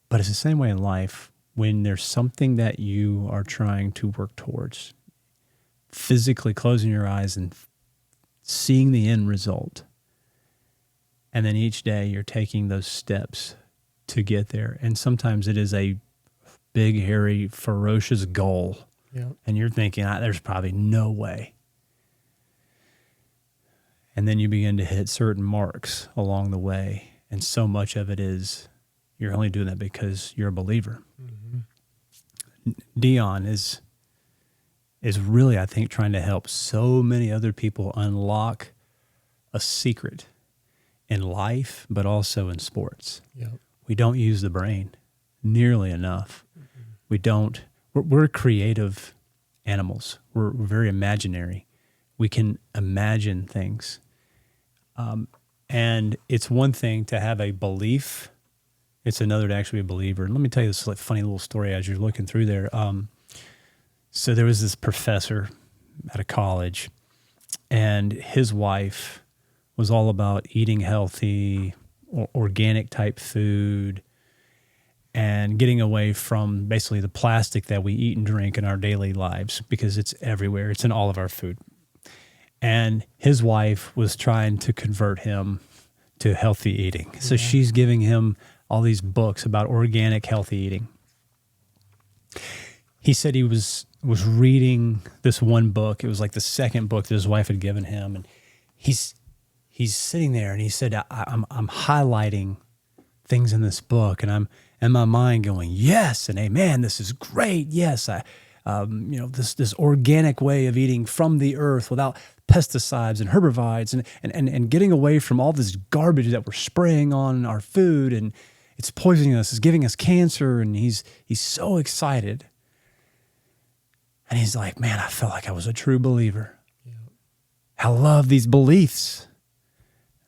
But it's the same way in life. When there's something that you are trying to work towards, physically closing your eyes and seeing the end result, and then each day you're taking those steps to get there. And sometimes it is a big, hairy, ferocious goal. Yep. And you're thinking, there's probably no way. And then you begin to hit certain marks along the way. And so much of it is you're only doing that because you're a believer. Mm-hmm. Dion is really, I think, trying to help so many other people unlock a secret in life, but also in sports. Yep. We don't use the brain nearly enough. Mm-hmm. We don't. We're creative animals. We're very imaginary. We can imagine things. And it's one thing to have a belief. It's another to actually be a believer. And let me tell you this funny little story as you're looking through there. So there was this professor at a college, and his wife was all about eating healthy, organic type food, and getting away from basically the plastic that we eat and drink in our daily lives, because it's everywhere. It's in all of our food. And his wife was trying to convert him to healthy eating. So she's giving him all these books about organic, healthy eating. He said he was reading this one book. It was like the second book that his wife had given him. And he's sitting there, and he said, I'm highlighting things in this book, and I'm in my mind going, yes, and amen, this is great. Yes, this organic way of eating from the earth without pesticides and herbicides and getting away from all this garbage that we're spraying on our food, and it's poisoning us, it's giving us cancer. And he's so excited. And he's like, man, I felt like I was a true believer. Yep. I love these beliefs.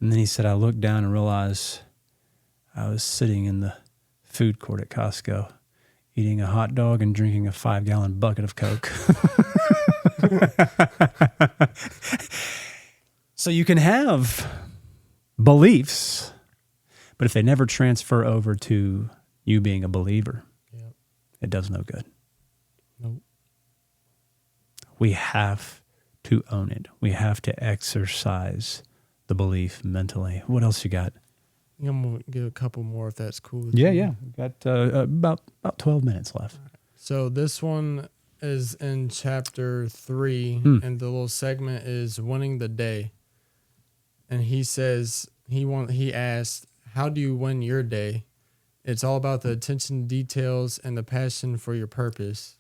And then he said, I looked down and realized I was sitting in the food court at Costco, eating a hot dog and drinking a 5-gallon bucket of Coke. So you can have beliefs, but if they never transfer over to you being a believer, it does no good. Nope. We have to own it. We have to exercise the belief mentally. What else you got? I'm going to get a couple more if that's cool with you. you. We've got about 12 minutes left. So this one is in chapter 3, and the little segment is winning the day. And he says, he asked, how do you win your day? It's all about the attention to details and the passion for your purpose.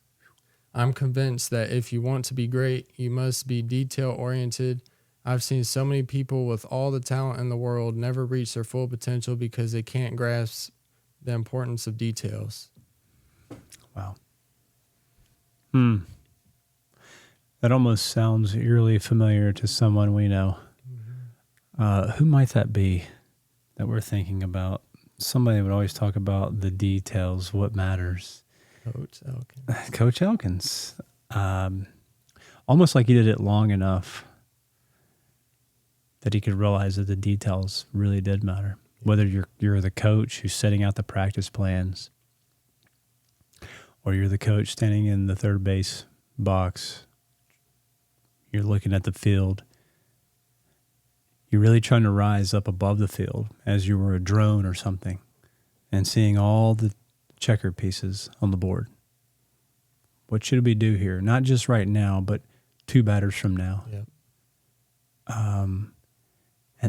I'm convinced that if you want to be great, you must be detail-oriented. I've seen so many people with all the talent in the world never reach their full potential because they can't grasp the importance of details. Wow. That almost sounds eerily familiar to someone we know. Mm-hmm. Who might that be that we're thinking about? Somebody would always talk about the details, what matters. Coach Elkins. Almost like he did it long enough that he could realize that the details really did matter. Whether you're the coach who's setting out the practice plans, or you're the coach standing in the third base box, you're looking at the field, you're really trying to rise up above the field as you were a drone or something and seeing all the checker pieces on the board. What should we do here? Not just right now, but 2 batters from now. Yep.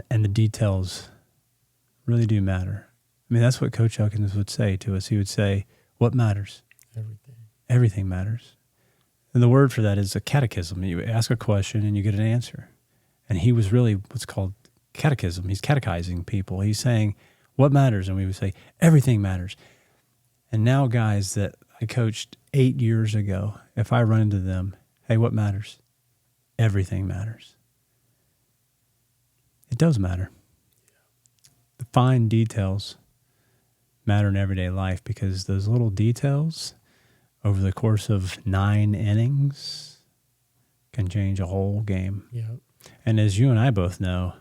And the details really do matter. I mean, that's what Coach Elkins would say to us. He would say, what matters? Everything. Everything matters. And the word for that is a catechism. You ask a question and you get an answer. And he was really what's called catechism. He's catechizing people. He's saying, what matters? And we would say, everything matters. And now guys that I coached 8 years ago, if I run into them, hey, what matters? Everything matters. It does matter. The fine details matter in everyday life because those little details over the course of 9 innings can change a whole game. Yep. And as you and I both know,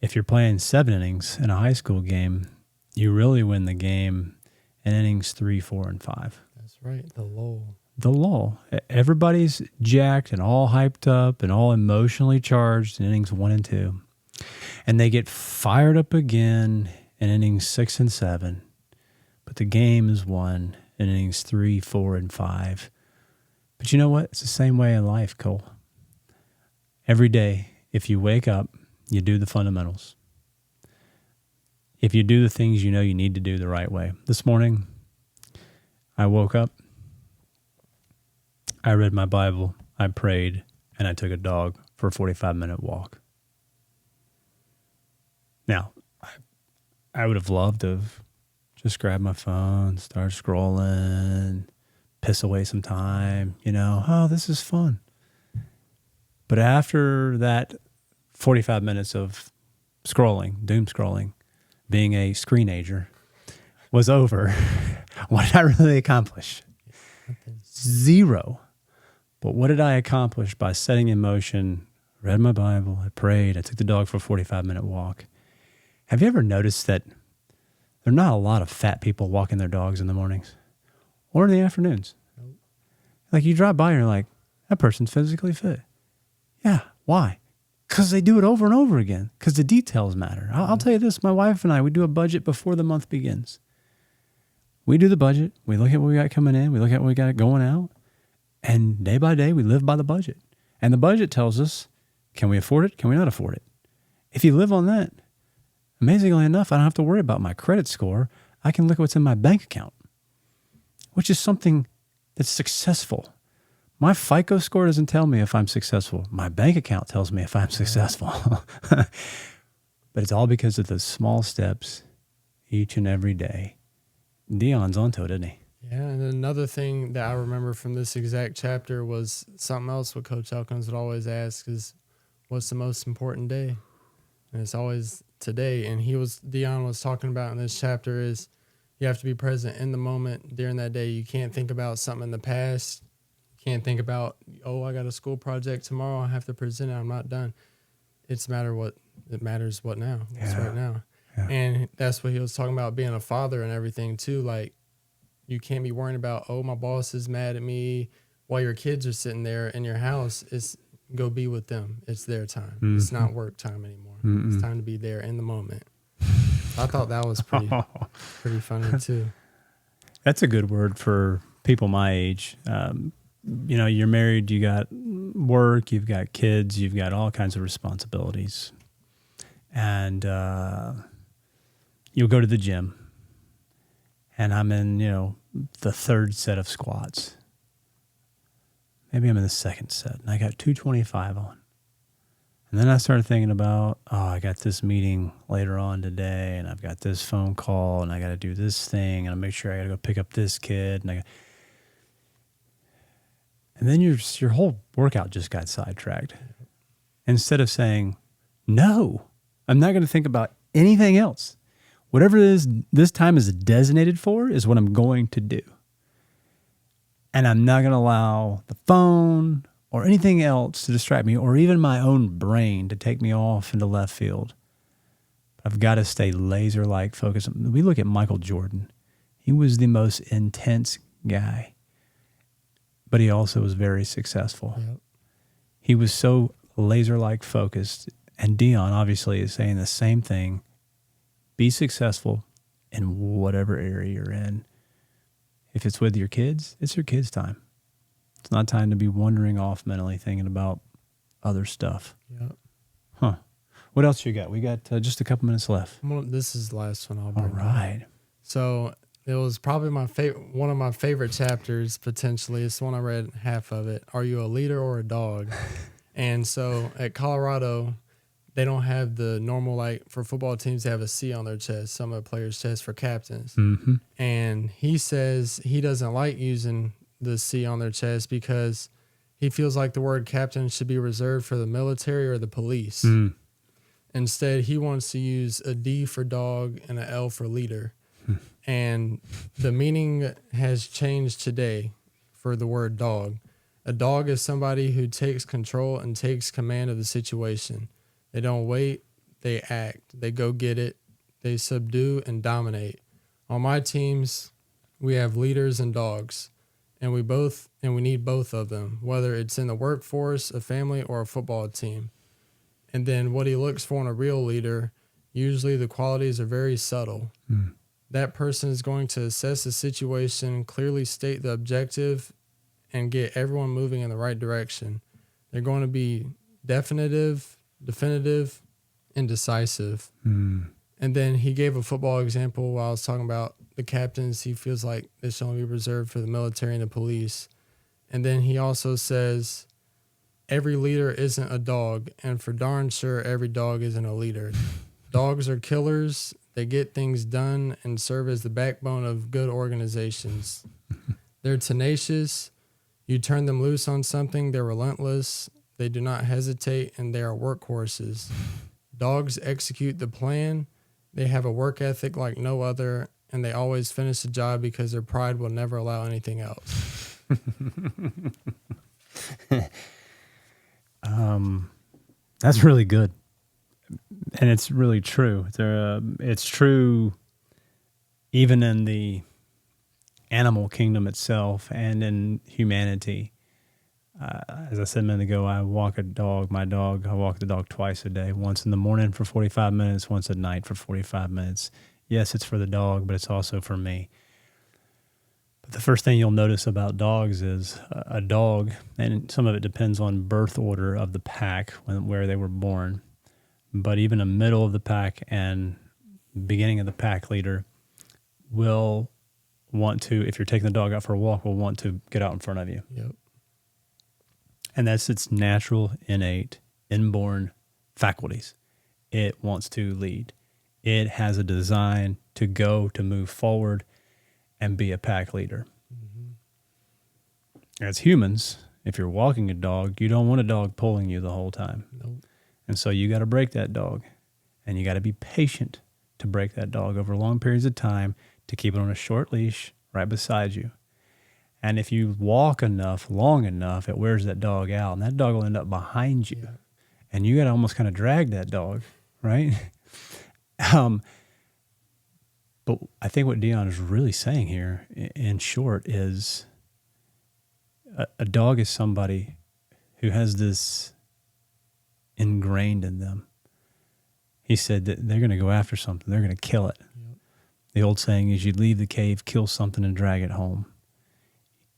if you're playing 7 innings in a high school game, you really win the game in innings 3, 4, and 5. That's right. The lull. The lull. Everybody's jacked and all hyped up and all emotionally charged in innings 1 and 2. And they get fired up again in innings 6 and 7. But the game is won in innings 3, 4, and 5. But you know what? It's the same way in life, Cole. Every day, if you wake up, you do the fundamentals. If you do the things you know you need to do the right way. This morning, I woke up, I read my Bible, I prayed, and I took a dog for a 45-minute walk. Now, I would have loved to have just grabbed my phone, start scrolling, piss away some time, oh, this is fun. But after that 45 minutes of scrolling, doom scrolling, being a screenager, was over, what did I really accomplish? Zero. But what did I accomplish by setting in motion, read my Bible, I prayed, I took the dog for a 45-minute walk? Have you ever noticed that there are not a lot of fat people walking their dogs in the mornings or in the afternoons? Nope. Like you drive by and you're like, that person's physically fit. Yeah, why? Because they do it over and over again, because the details matter. I'll tell you this, my wife and I, we do a budget before the month begins. We do the budget, we look at what we got coming in, we look at what we got going out, and day by day we live by the budget. And the budget tells us, can we afford it, can we not afford it? If you live on that, amazingly enough, I don't have to worry about my credit score. I can look at what's in my bank account, which is something that's successful. My FICO score doesn't tell me if I'm successful. My bank account tells me if I'm successful. But it's all because of the small steps each and every day. Dion's onto it, isn't he? Yeah, and another thing that I remember from this exact chapter was something else what Coach Elkins would always ask is, what's the most important day? And it's always today. And Dion was talking about in this chapter is you have to be present in the moment during that day. You can't think about something in the past. Can't think about, I got a school project tomorrow. I have to present it. I'm not done. It matters what now. It's right now. Yeah. And that's what he was talking about, being a father and everything too. Like you can't be worrying about, my boss is mad at me while your kids are sitting there in your house. It's go be with them. It's their time. Mm-hmm. It's not work time anymore. Mm-hmm. It's time to be there in the moment. I thought that was pretty funny too. That's a good word for people my age. You're married, you got work, you've got kids, you've got all kinds of responsibilities. And you'll go to the gym, and I'm in, the third set of squats. Maybe I'm in the second set, and I got 225 on. And then I started thinking about, I got this meeting later on today, and I've got this phone call, and I got to do this thing, and I make sure I got to go pick up this kid, and then your whole workout just got sidetracked. Instead of saying, no, I'm not going to think about anything else. Whatever it is this time is designated for is what I'm going to do. And I'm not going to allow the phone or anything else to distract me, or even my own brain to take me off into left field. I've got to stay laser-like focused. We look at Michael Jordan. He was the most intense guy, but he also was very successful. Yep. He was so laser-like focused, and Dion obviously is saying the same thing. Be successful in whatever area you're in. If it's with your kids, it's your kids' time. It's not time to be wandering off mentally thinking about other stuff. Yep. Huh. What else you got? We got just a couple minutes left. Well, this is the last one I'll All bring up. right. So it was probably one of my favorite chapters, potentially. It's the one I read half of it. Are you a leader or a dog? And so at Colorado, they don't have the normal, like for football teams, they have a C on their chest, some of the players' chests for captains. Mm-hmm. And he says he doesn't like using the C on their chest because he feels like the word captain should be reserved for the military or the police. Mm. Instead, he wants to use a D for dog and an L for leader. And the meaning has changed today for the word dog. A dog is somebody who takes control and takes command of the situation. They don't wait, they act, they go get it, they subdue and dominate. On my teams, we have leaders and dogs, and we need both of them, whether it's in the workforce, a family, or a football team. And then what he looks for in a real leader, usually the qualities are very subtle. Mm. That person is going to assess the situation, clearly state the objective, and get everyone moving in the right direction. They're going to be definitive, and decisive. Mm. And then he gave a football example while I was talking about the captains. He feels like they should only be reserved for the military and the police. And then he also says, every leader isn't a dog, and for darn sure, every dog isn't a leader. Dogs are killers. They get things done and serve as the backbone of good organizations. They're tenacious. You turn them loose on something, they're relentless. They do not hesitate, and they are workhorses. Dogs execute the plan. They have a work ethic like no other, and they always finish the job because their pride will never allow anything else. That's really good. And it's really true. It's true even in the animal kingdom itself and in humanity. As I said a minute ago, I walk my dog. I walk the dog twice a day, once in the morning for 45 minutes, once at night for 45 minutes. Yes, it's for the dog, but it's also for me. But the first thing you'll notice about dogs is a dog, and some of it depends on birth order of the pack, where they were born. But even a middle of the pack and beginning of the pack leader will want to, if you're taking the dog out for a walk, will want to get out in front of you. Yep. And that's its natural, innate, inborn faculties. It wants to lead. It has a design to go, to move forward and be a pack leader. Mm-hmm. As humans, if you're walking a dog, you don't want a dog pulling you the whole time. Nope. And so you got to break that dog, and you got to be patient to break that dog over long periods of time to keep it on a short leash right beside you. And if you walk long enough, it wears that dog out, and that dog will end up behind you. Yeah. And you got to almost kind of drag that dog, right? But I think what Dion is really saying here, in short, is a dog is somebody who has this ingrained in them. He said that they're going to go after something. They're going to kill it. Yep. The old saying is you leave the cave, kill something, and drag it home.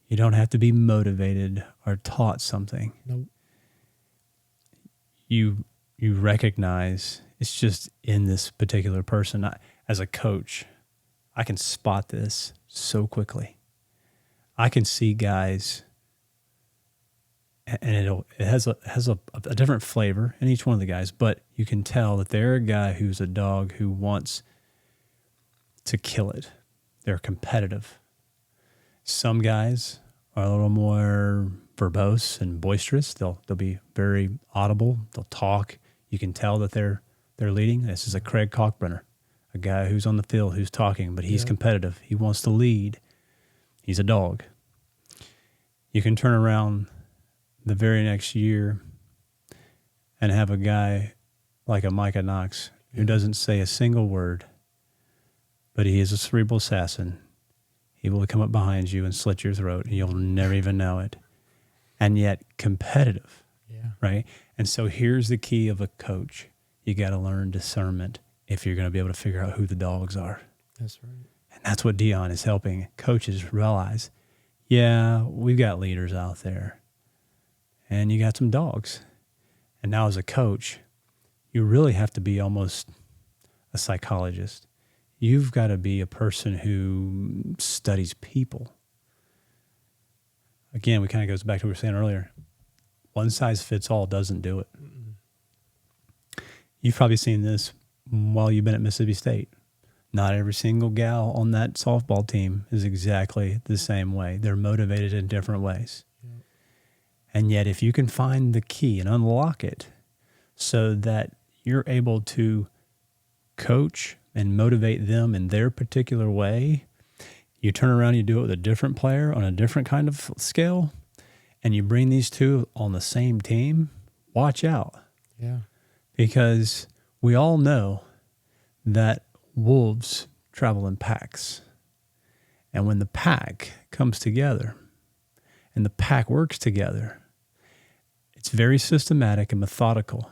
You don't have to be motivated or taught something. Nope. You recognize it's just in this particular person. As a coach, I can spot this so quickly. I can see guys, and it has a different flavor in each one of the guys, but you can tell that they're a guy who's a dog who wants to kill it. They're competitive. Some guys are a little more verbose and boisterous. They'll be very audible. They'll talk. You can tell that they're leading. This is a Craig Cockbrenner, a guy who's on the field, who's talking, but he's competitive. He wants to lead. He's a dog. You can turn around the very next year and have a guy like a Micah Knox who doesn't say a single word, but he is a cerebral assassin. He will come up behind you and slit your throat, and you'll never even know it. And yet competitive, right? And so here's the key of a coach. You got to learn discernment if you're going to be able to figure out who the dogs are. That's right. And that's what Dion is helping coaches realize. Yeah, we've got leaders out there, and you got some dogs. And now as a coach, you really have to be almost a psychologist. You've got to be a person who studies people. Again, we kind of goes back to what we were saying earlier. One size fits all doesn't do it. You've probably seen this while you've been at Mississippi State. Not every single gal on that softball team is exactly the same way. They're motivated in different ways. Yep. And yet, if you can find the key and unlock it so that you're able to coach and motivate them in their particular way, you turn around and you do it with a different player on a different kind of scale, and you bring these two on the same team, watch out. Yeah. Because we all know that wolves travel in packs. And when the pack comes together and the pack works together, it's very systematic and methodical.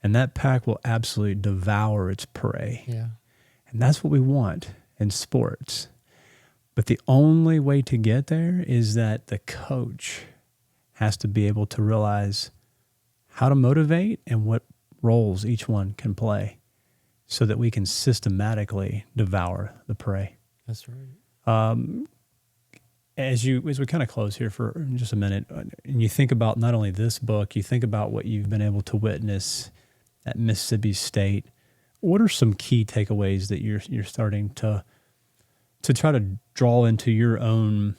And that pack will absolutely devour its prey. Yeah. And that's what we want in sports. But the only way to get there is that the coach has to be able to realize how to motivate and what roles each one can play so that we can systematically devour the prey. That's right. As we kind of close here for just a minute, and you think about not only this book, you think about what you've been able to witness at Mississippi State. What are some key takeaways that you're starting to try to draw into your own,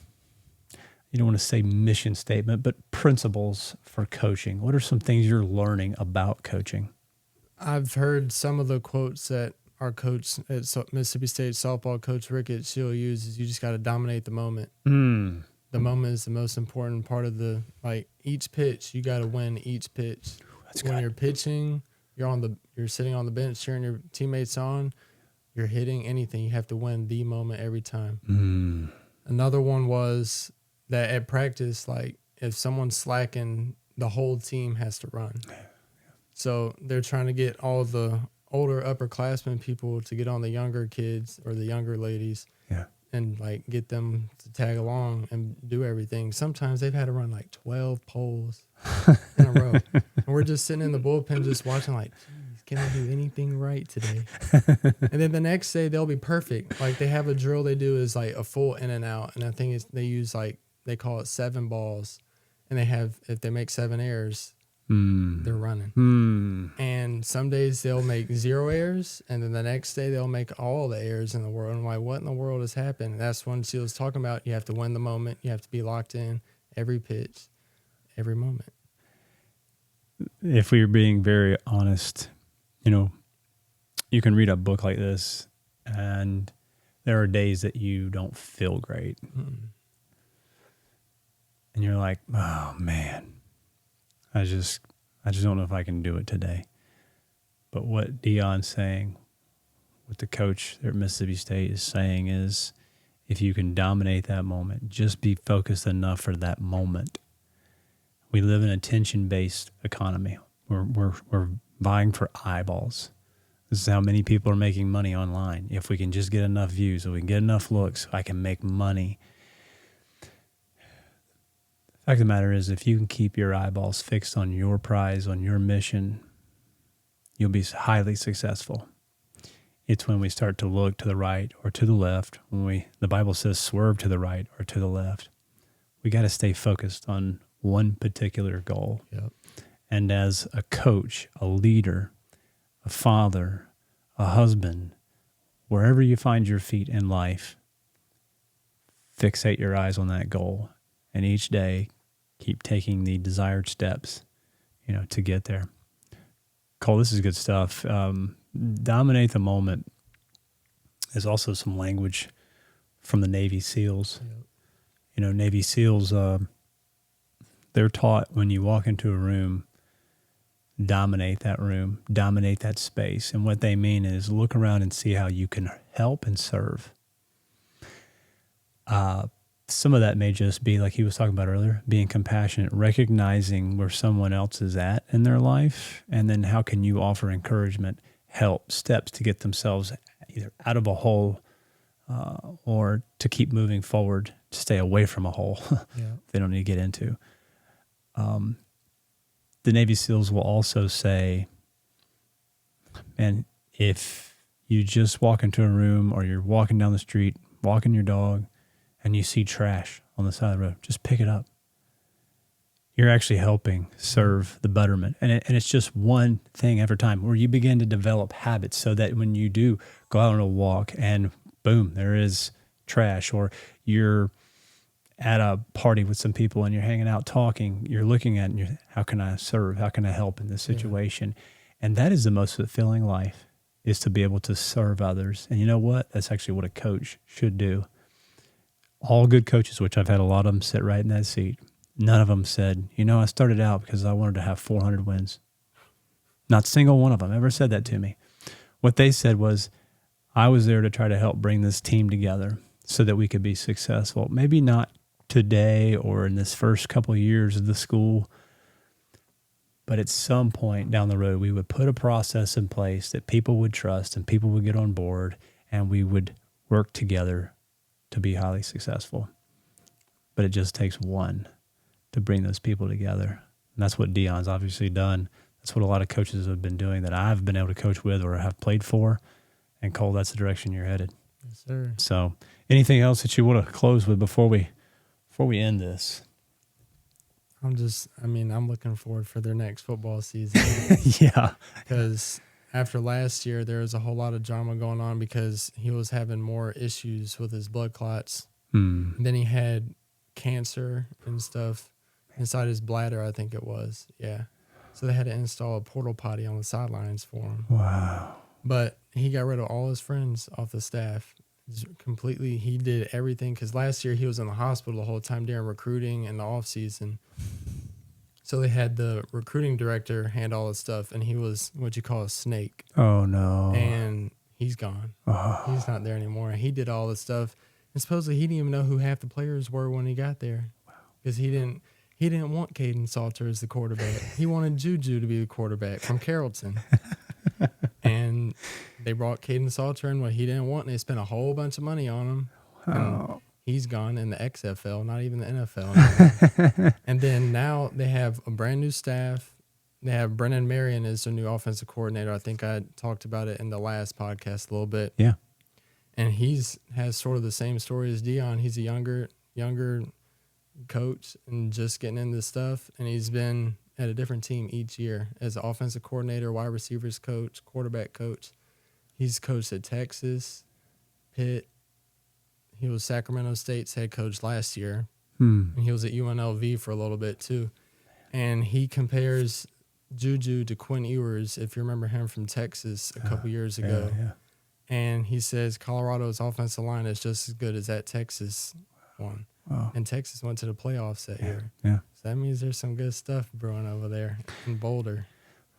you don't want to say mission statement, but principles for coaching? What are some things you're learning about coaching? I've heard some of the quotes that our coach at Mississippi State softball coach Ricketts still uses. You just got to dominate the moment. The moment is the most important part of each pitch. You got to win each pitch. That's when good. You're pitching, you're sitting on the bench cheering your teammates on. You're hitting anything. You have to win the moment every time. Another one was that at practice, if someone's slacking, the whole team has to run. So they're trying to get all the older upperclassmen people to get on the younger kids or the younger ladies, and get them to tag along and do everything. Sometimes they've had to run 12 poles in a row, and we're just sitting in the bullpen just watching geez, can I do anything right today? And then the next day they'll be perfect. They have a drill they do is a full in and out, and I think they use they call it 7 balls, and if they make 7 errors, they're running. And some days they'll make 0 errors, and then the next day they'll make all the errors in the world. And what in the world has happened? And that's when she was talking about you have to win the moment. You have to be locked in every pitch, every moment. If we were being very honest, you can read a book like this, and there are days that you don't feel great. And you're like, oh, man. I just don't know if I can do it today. But what Dion's saying, what the coach there at Mississippi State is saying is, if you can dominate that moment, just be focused enough for that moment. We live in a attention-based economy. We're vying for eyeballs. This is how many people are making money online. If we can just get enough views, if we can get enough looks, I can make money. The fact of the matter is, if you can keep your eyeballs fixed on your prize, on your mission, you'll be highly successful. It's when we start to look to the right or to the left, the Bible says swerve to the right or to the left. We got to stay focused on one particular goal. Yep. And as a coach, a leader, a father, a husband, wherever you find your feet in life, fixate your eyes on that goal. And each day, keep taking the desired steps, to get there. Cole, this is good stuff. Dominate the moment is also some language from the Navy SEALs. Yep. Navy SEALs, they're taught when you walk into a room, dominate that room, dominate that space. And what they mean is look around and see how you can help and serve. Some of that may just be, like he was talking about earlier, being compassionate, recognizing where someone else is at in their life, and then how can you offer encouragement, help, steps to get themselves either out of a hole or to keep moving forward, to stay away from a hole they don't need to get into. The Navy SEALs will also say, And if you just walk into a room or you're walking down the street, walking your dog, and you see trash on the side of the road, just pick it up. You're actually helping serve the betterment. And it's just one thing every time where you begin to develop habits so that when you do go out on a walk and boom, there is trash, or you're at a party with some people and you're hanging out talking, you're looking at and how can I serve? How can I help in this situation? Yeah. And that is the most fulfilling life, is to be able to serve others. And you know what? That's actually what a coach should do. All good coaches, which I've had a lot of them sit right in that seat, none of them said, I started out because I wanted to have 400 wins. Not a single one of them ever said that to me. What they said was, I was there to try to help bring this team together so that we could be successful. Maybe not today or in this first couple of years of the school, but at some point down the road, we would put a process in place that people would trust and people would get on board, and we would work together to be highly successful. But it just takes one to bring those people together. And that's what Deion's obviously done. That's what a lot of coaches have been doing that I've been able to coach with or have played for. And Cole, that's the direction you're headed. Yes, sir. So anything else that you want to close with before we end this? I'm looking forward for their next football season. Yeah. Because after last year, there was a whole lot of drama going on because he was having more issues with his blood clots. And then he had cancer and stuff inside his bladder, I think it was. Yeah. So they had to install a portal potty on the sidelines for him. Wow. But he got rid of all his friends off the staff. Completely, he did everything. Because last year he was in the hospital the whole time during recruiting and the off season. So they had the recruiting director handle all this stuff, and he was what you call a snake. Oh, no. And he's gone. Oh. He's not there anymore. He did all this stuff. And supposedly he didn't even know who half the players were when he got there. Because he didn't want Caden Salter as the quarterback. He wanted Juju to be the quarterback from Carrollton. And they brought Caden Salter in what he didn't want, and they spent a whole bunch of money on him. Oh. He's gone in the XFL, not even the NFL. And then now they have a brand new staff. They have Brennan Marion as their new offensive coordinator. I think I talked about it in the last podcast a little bit. Yeah. And has sort of the same story as Deion. He's a younger coach and just getting into stuff. And he's been at a different team each year as an offensive coordinator, wide receivers coach, quarterback coach. He's coached at Texas, Pitt. He was Sacramento State's head coach last year. And he was at UNLV for a little bit too. And he compares Juju to Quinn Ewers, if you remember him from Texas a couple years ago. Yeah. And he says Colorado's offensive line is just as good as that Texas one. Wow. And Texas went to the playoffs that year. Yeah. So that means there's some good stuff brewing over there in Boulder.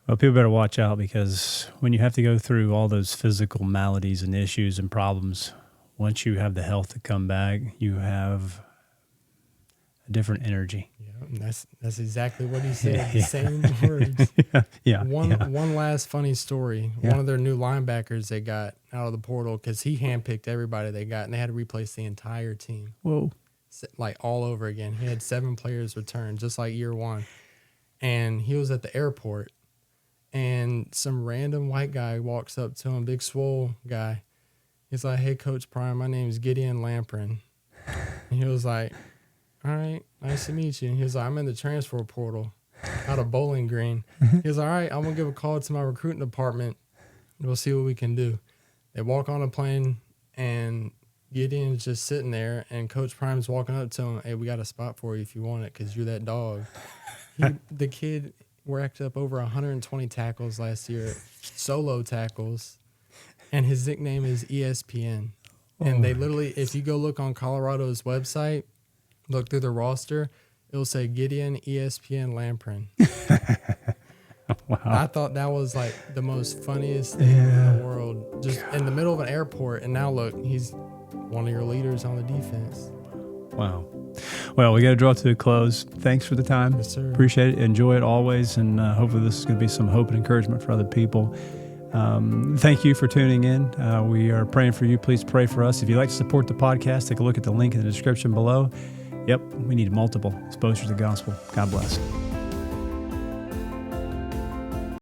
Well, people better watch out, because when you have to go through all those physical maladies and issues and problems, once you have the health to come back, you have a different energy. Yeah, that's exactly what he said. The same words. One last funny story. Yeah. One of their new linebackers they got out of the portal, because he handpicked everybody they got, and they had to replace the entire team. Whoa. Like all over again. He had 7 players return, just like year one. And he was at the airport, and some random white guy walks up to him, big swole guy. He's like, "Hey, Coach Prime, my name's Gideon Lamprin." And he was like, "All right, nice to meet you." And he was like, "I'm in the transfer portal out of Bowling Green." He was like, "All right, I'm going to give a call to my recruiting department. We'll see what we can do." They walk on a plane, and Gideon's just sitting there, and Coach Prime's walking up to him. "Hey, we got a spot for you if you want it, because you're that dog." The kid racked up over 120 tackles last year, solo tackles, and his nickname is ESPN. And they literally, if you go look on Colorado's website, look through the roster, it'll say Gideon ESPN Lamprin. Wow. I thought that was like the most funniest thing in the world. Just in the middle of an airport, and now look, he's one of your leaders on the defense. Wow. Well, we got to draw to a close. Thanks for the time. Yes, sir. Appreciate it. Enjoy it always. And hopefully this is going to be some hope and encouragement for other people. Thank you for tuning in. We are praying for you. Please pray for us. If you'd like to support the podcast, take a look at the link in the description below. Yep, we need multiple exposures to the gospel. God bless.